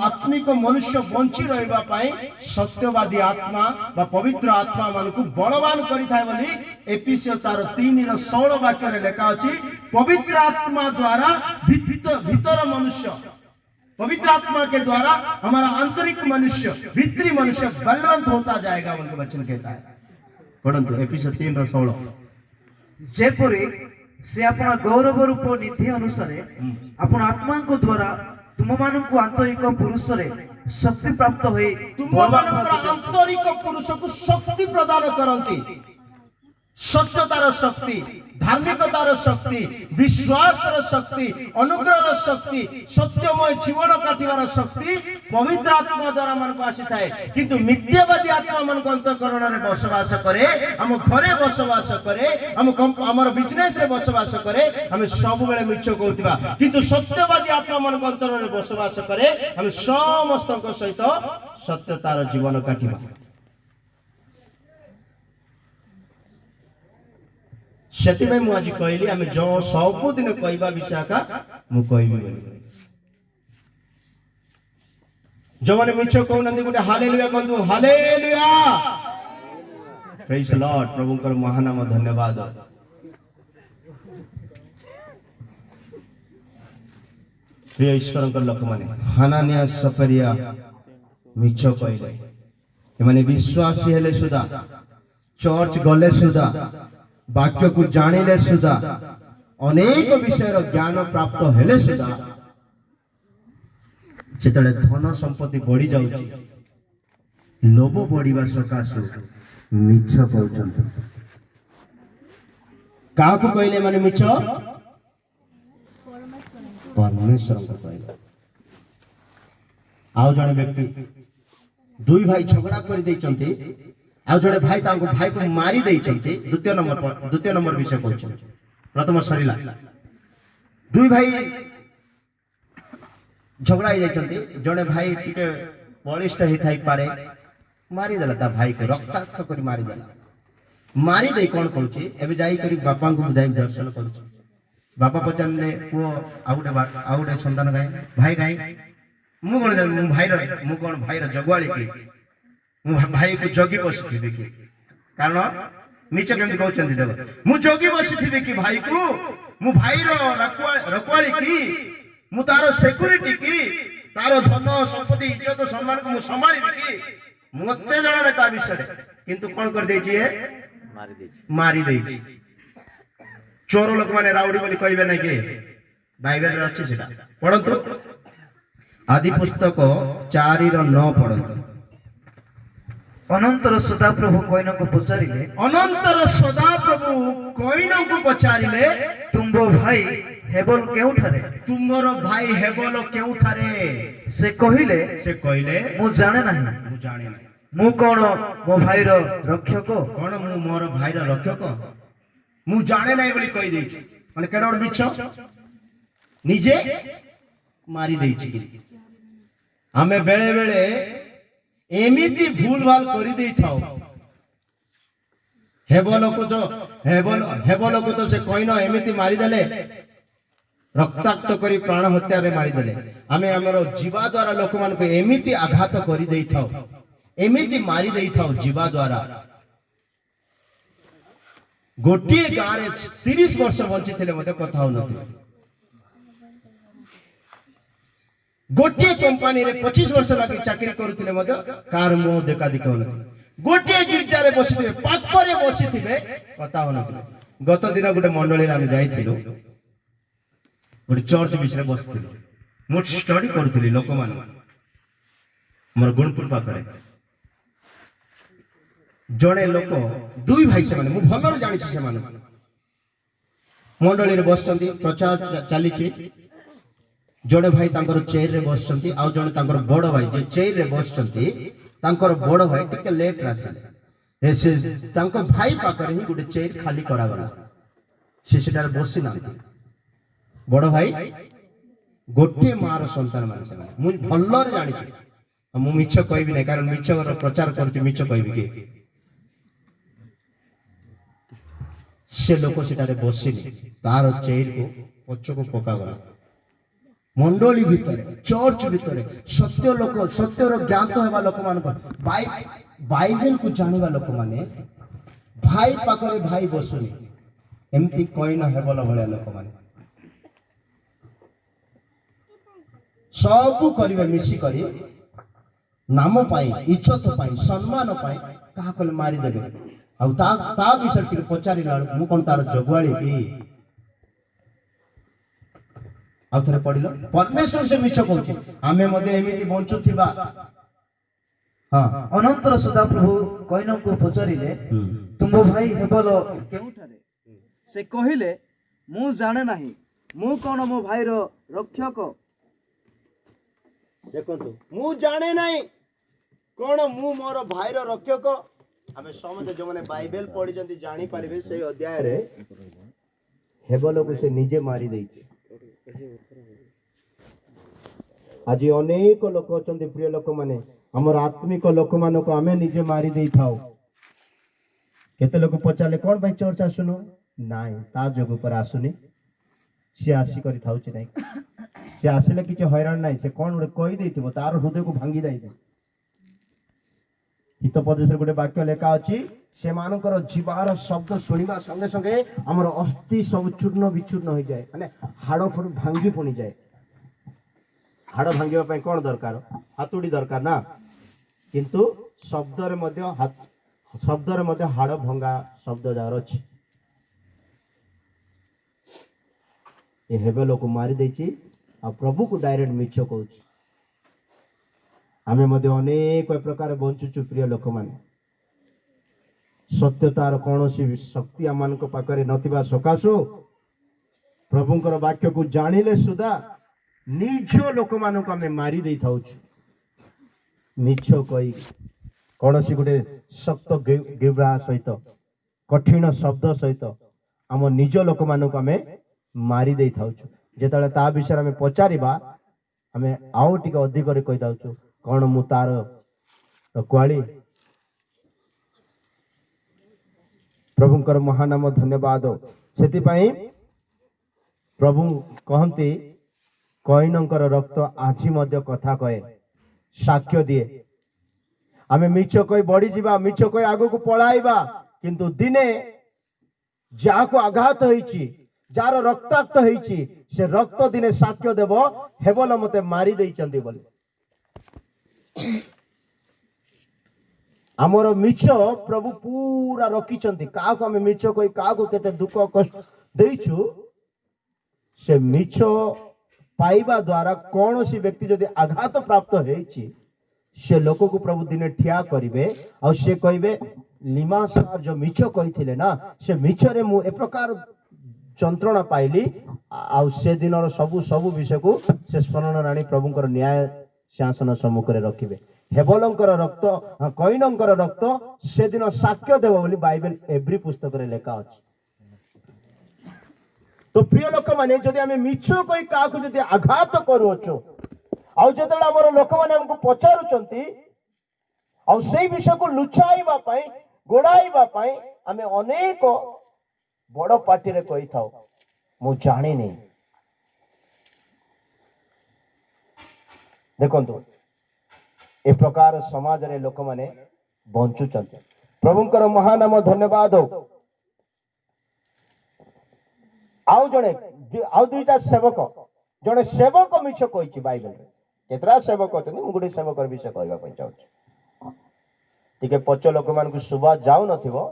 ଆତ୍ମିକ ମନୁଷ୍ୟ ବଞ୍ଚି ରହିବା ପାଇଁ ସତ୍ୟବାଦୀ ଆତ୍ମା ବା ପବିତ୍ର ଆତ୍ମା ମାନଙ୍କୁ ବଳବାନ କରିଥାଏ ବୋଲି ଏଫେସୀୟ 3:16 ବାକ୍ୟରେ ଲେଖା ଅଛି। ପବିତ୍ର ଆତ୍ମା ଦ୍ୱାରା ଭିତର ମନୁଷ୍ୟ पवित्र आत्मा के द्वारा हमारा आंतरिक मनुष्य, भीतरी मनुष्य बलवंत होता जाएगा, उनका वचन कहता है। पढ़ंतु एपिसोड 3:16 जेपरी से अपना गौरव रूप निधि अनुसार अपना आत्मा को द्वारा तुम मान को आंतरिक पुरुष रे शक्ति प्राप्त हुई तुम आंतरिक पुरुष को शक्ति प्रदान करती, सत्यतार शक्ति, धार्मिकतार शक्ति, विश्वास शक्ति, अनुग्रह शक्ति, सत्यमय जीवन काटिबार शक्ति पवित्र आत्मा द्वारा मन को आसी थाए। किंतु मिथ्यावादी आत्मा मन को अंतःकरण रे बसवास करे, हम घरे बसवास करे, हमर बिजनेस रे बसवास करे, हम सब बेले मिछ कहउतिबा। किंतु सत्यवादी आत्मा मन को अंतर रे बसवास करे, हम समस्त सहित सत्यतार जीवन काटिबा। सेतिबे मु आज कहली आमे जो सब दिन कहबा विषय का मु कहबी बोली। जो माने मिछ कहू नंदी गुटे हालेलुया कहंतु, हालेलुया, प्रेज द लॉर्ड। प्रभुकर महानाम धन्यवाद। प्रिय ईश्वरकर लोक माने हानानिया सपरिया मिछ कहले, एमाने विश्वासी हेले सुदा, चर्च गले सुदा, वाक्य को जानिले सुधा, अनेक विषय ज्ञान प्राप्त हेले सुधा जेतले धन संपत्ति बढ़ी जाउची, लोभ बढ़िबा सकाशे मिछ कहउछंती। काहकु कहले माने मिछ? परमेश्वर को कहले। आउ जने व्यक्ति दुई भाई झगड़ा कर दैचंती, आउ जड़े भाई तांको भाई को मारी देइचंती। द्वितीय नंबर विषय कहछ। प्रथम सरीला दुई भाई झगड़ा हो जाइचंती, जड़े भाई टिके बलिष्ठ ही थाई पारे, मारी देला ता भाई को, रक्ताक्त करी मारी देला। मारी दे कोन कहउची, एबे जाई करी बापा को बुझाई दर्शन करूची। बापा पचारले पुओ आउडे संतान गाय, भाई गाय, मु कोन जान, मु कोन भाई रो जगवाली की, मु भाई को जगी बसिथिबे कि, कारण मिछ केमति कहउचंती देखो, मु जगी बसिथिबे कि भाई को, मु भाई रो रखवाली की, मु तारो सिक्युरिटी की, तारो धन संपत्ति इज्जत सम्मान को मु संभाळिबे कि, मते जणा नै ता विषय। किंतु कोन कर देछि, ए मारी देछि। चोर लोक माने राउडी बोली कहबे नै कि, बाइबल रे अछि सेटा। पढंतु आदि पुस्तक 4:9 पढंतु। अनंतर सदाप्रभु कईन को पचारिले, अनंतर सदाप्रभु कईन को पचारिले, तुमो भाई हेबल केउठारे? तुमर भाई हेबल केउठारे? से कहिले मु जाने नाही, मु कोन मो भाई रो रक्षक? कोन मु मोर भाई रो रक्षक? मु जाने नाही बोली कहि देछि। माने केडा बिछ निजे मारी देछि कि हमें बेले बेले एमिति भूल भाल करी देई थाओ। हेबल को तो से कईन एमिति मारी देले, रक्ताक्त करी प्राण हत्या रे मारी देले। आमे हमरो जीवा द्वारा लोक मान को एमिति आघात करी देई थाओ, एमिति मारी देई थाओ जीवा द्वारा। गोटिए गाँ रे 30 वर्ष बंची थिले मते कथा हो नथि। गोटिए कंपनी रे 25 वर्ष लगी चाकरी करूथिले मते कार मो देखा देखा हो नथि। गोटिए गिरजा रे बसिथिबे, पाखरे बसिथिबे, कथा हो नथि। गत दिन गोटे मंडली रे हम जाइथिलु, गोटे चर्च विषय बसिथिलु, मो स्टडी करूथिली लोक मान हमर गुणपुर पाखरे। जड़े लोक दुई भाई से माने मु भलर जानि छी, से माने मंडली रे बसचंती, प्रचार चलीछि। जड़े भाई तांकर चेयर रे बसचंती, आ जड़े तांकर बड़ भाई जे चेयर रे बसचंती, तांकर बड़ भाई टिके लेट रासिले। ए से तांकर भाई पाखरे ही गोटे चेयर खाली करा गला, से सेटार बसि नांती। बड़ भाई गोटे मार संतान माने से माने मु भलर जानि छी। मु मिछ कहबी नै, कारण मिछ प्रचार करती मिछ कहबी के से लोक सेटारे बसिनी, तार चेयर को पछ को पका गला। मंडली भितरे, चर्च भितरे सत्य लोक, सत्यर ज्ञात हेबा लोक मान को, बाइबल को जानिबा लोक माने भाई पाखरे भाई बसुनी, एमती कईन हेबल भलिया लोक माने। सबू करेंगे मिसिक नाम पाई इज्जत पाई सम्मान पाई क्या मारिदेवे आ विषय पचार मु कौन तार जगुआली कि आउ थे पढ़ परमेश्वर से मिछ कौच आम एमती बंचुवा हाँ अनंतर सदाप्रभु कैन को पचारिले तुम भाई हेबल केउठारे से कहिले मु जाने नाही मु कोन मो भाई रो रक्षक देखो मु जाने नहीं कौन मु मोर भाई रक्षक आम समझे जो मैंने बाइबल पढ़ी जानी पारे से अध्याय रे हेबल को से निजे मारी देइछे आज अनेक लोक अच्छा प्रिय लोक माने हमर आत्मिक लोक मान को आम निजे मारी दे था केते लोक पचारे कौन भाई चर्च आसुनु नाई ता जोग पर आसुनी सी आसी करी थाउछ नाही सी आसिले किछ हैरान नाही से कौन गोटे कहि देथिबो तार हृदय को भांगी जाई हितोपदेश गोटे वाक्य लेखा अछि से मानकर जीवार शब्द शुणा संगे संगे आमर अस्थि सब चूर्ण विचूर्ण हो जाए माने हाड़ फड़ भांगी पुणी जाए हाड़ भांगे कौन दरकार हातुड़ी दरकार ना किंतु शब्दरे मध्य हाड़ भंगा शब्द जार अच्छी हेबेल को मारी देछि आ प्रभु को डायरेक्ट मिछ कहूँ आमे अनेक प्रकार बंचुचु प्रिय लोक माने सत्यतार कौन शक्ति आम पाखे नथिबा सकाशु प्रभुंकर वाक्य को जानिले सुधा निज लोक मान को आम मारी दे था मिछ कही कौन सी गोटे शक्त गिब्रा सहित कठिन शब्द सहित आम निज लोक मान को आम मारी दे था जिते ता विषय आम पचारिबा आम आउ टिके अधिक कही था कौन मु तार रखुआली प्रभुंकर महानाम धन्यवाद से प्रभु कहती कैनकर रक्त आज कथा कहे साक्ष्य दिए आमे मिछ कही बढ़ी जावा मिछ कही आग को पलाइबा किंतु दिने जा को आघात होईची जार रक्ताक्त होईची से रक्त दिने साक्ष्य देव हेबल मते मारी देइचंदी बोली आमर मिछ प्रभु पूरा रखिचंती का को आमे मिछ कही का को केते दुख कष्ट देइछु से मिछ पाइबा द्वारा कौन सी व्यक्ति जदि आघात प्राप्त होईची से लोक को प्रभु दिने ठिया करिवे और से कहिबे लिमा सार जो मिछ कहिथिले ना से मिछ रे मु ए प्रकार जंत्रणा पाइली आ से दिनर सबु सबु विषय को से स्मरण राणी प्रभुंकर न्याय शासन सम्मुख रे रखिबे हेबलंकर रक्त कैनंकर रक्त से दिन साक्ष्य देव बोली बाइबल एवरी पुस्तक रे लेखा अछि तो प्रिय लोक माने जदि आमे मिछ कहि काकु जदि आघात करूछु आउ जतले हमर लोक माने हमको पचारुचंती आउ सेई विषय को लुचाइबा पई गोडाइबा पई आमे अनेक बड़ पार्टी रे कहि थाउ मु जानि नै देखंतु ए प्रकार समाज रे लोक माने बंचुचंती प्रभुंकर महानाम धन्यवाद हो आउ जड़े आउ दुईटा सेवक जड़े सेवक मिछ कही बाइबल रे केतरा सेवक अच्छा गोटे सेवक विषय कहवाई चाहूँ टे पच लोक मान शुभा जाऊ नथिबो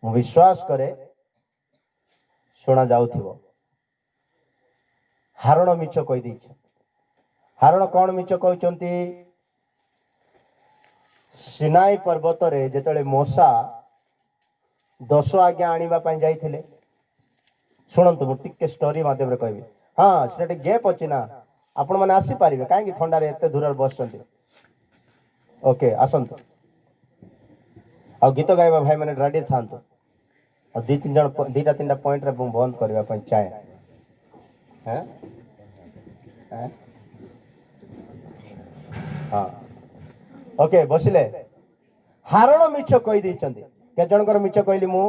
मु विश्वास करे शुणा जाउथिबो हारण मिछ कही देछ हारण कौन मिछ कहउचंती सिनाई पर्वत रे जेतले मोसा 10 आज्ञा आनिबा पई जाइथिले शुणु मुझे स्टोरी मध्यम कहबी हाँ से गैप अच्छी ना आपण मैंने आसीपारे कहीं थंडार एत दूर बस ओके आसतु आ गीत गाइबा भाई मैंने रेडी था दी तीन जन दीटा तीन पॉइंट रे बंद करने चाहे हाँ ओके बसिले हारण मिछ कही देइचंदी के जनकर मिछ कहली मु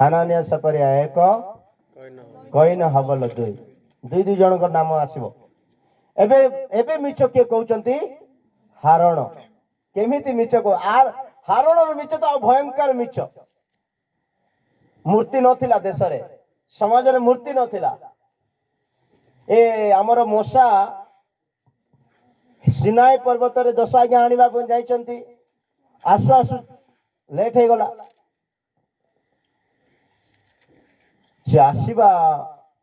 हानानिया सपरिया एक कईन हबल दुई दुई दुई जन नाम आसीबो एबे एबे मिछ के कहउचंती हारण केमिति मिछ को आर हारण रो मिछ तो भयंकर मिछ मूर्ति नथिला देश रे समाज रे मूर्ति नथिला ए आमर मशा सिनाई पर्वत रे 10 आज्ञा आनिबा को जाइचंती आसु आसु लेट हे गला से आसीबा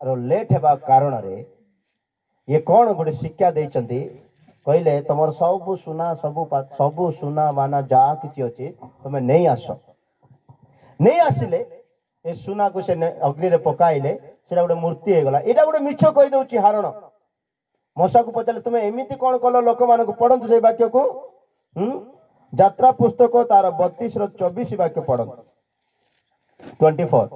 रो लेट हेबा कारण रे ये कौन गोटे शिक्षा देइचंती कहले तुमर सब सुना माना जा किछि अछि तुमे नहीं आस नहीं आसिले ए सुना को से अग्नि रे पकाइले सेटा गोटे मूर्ति हे गला एटा गोटे मिछ कहि दउची हारण मशा को पचाले तुमे एमिति कोन कलो लोक मान को पढंतु से वाक्य को यात्रा पुस्तक तार 32 रो 24 वाक्य पढंतु 24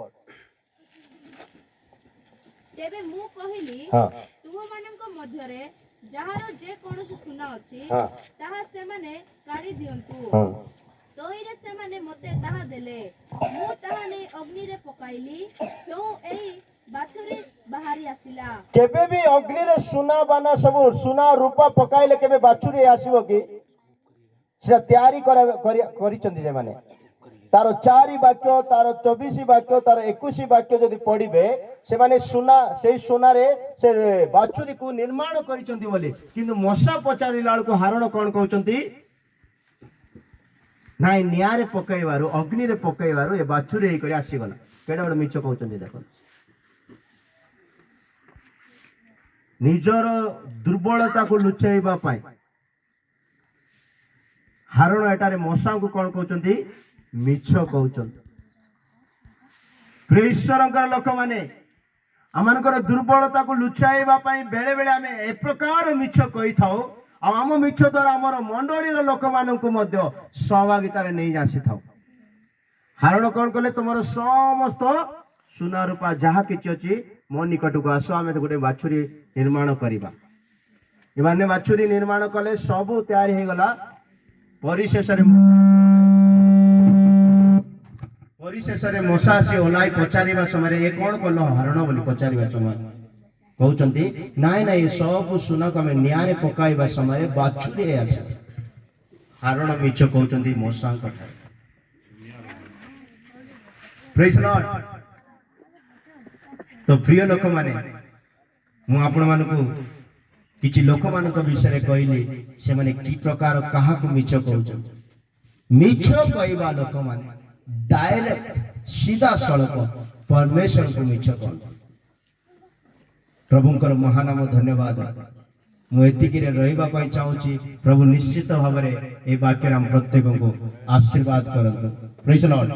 तेबे मु कहिली हां तुम मानक मध्यरे जहार जे कोनोसी सुना अछि हां ताहा से माने काढी दियंतु हां तोइरे से माने मते ताहा देले मु ताहा ने अग्नि रे पकाइली तो एई बाछुरी बाहरी आसिला केबे भी अग्नि रे सुना बाना सब सुना रूपा पकाइले केबे बाछुरी आसीबो कि से तयारी करिचंदी जे माने तार 4 वाक्य तार 24 वाक्य तार 21 वाक्य जदि पढ़िबे से माने सुना से सोना रे से बाछुरी को निर्माण करिचंदी बोली किंतु मशा पचारी लाल को हारण कोन कहउचंती नाइ नियारे पकाइबारु अग्नि रे पकाइबारु ए बाछुरी हे करी आसी गला केडा बड मिछ कहउचंती देखो निजर दुर्बलता को लुचाइबा पाई हारण एटारे मशा को कोन कहउचंती मिछ कहउचंती ईश्वरंकर लोक माने आमनकर दुर्बलता को लुचाइबा पाई बेले बेले आमे ए प्रकार मिछ कहि थाओ आम मिछ द्वारा आमर मंडली लोक मानक मध्य सहभागिता रे नहीं आसी थाओ हारण कोन कले तुमर समस्त सुना रूपा जहा किछि अछि मो निकट को आसो आमे गोटे बाछुरी निर्माण करिबा इमाने बाछुरी निर्माण कले सब तैयारी हे गला परिशेष रे मशा से ओलाई पचारिबा समय ए कोन कलो हरण बोली पचारिबा समय कहउचंती नाइ नाइ ए सब सुना को हमें न्यारे पकाइबा समय बाछुरी आसे हरण मिछ कहउचंती मशा कथा प्रेज लॉर्ड तो प्रिय लोक माने मु आपण मानको किछि लोक मानक विषय कहली से माने की प्रकार काहा को मिछ कहउचंती मिछ कहबा लोक माने डायरेक्ट सीधा सड़क परमेश्वर को मिछ कहउचंती प्रभुंकर महानाम धन्यवाद मुझे रहा चाहूँगी प्रभु निश्चित भाव में ये वाक्य प्रत्येक को आशीर्वाद करंतु प्रेज लॉर्ड।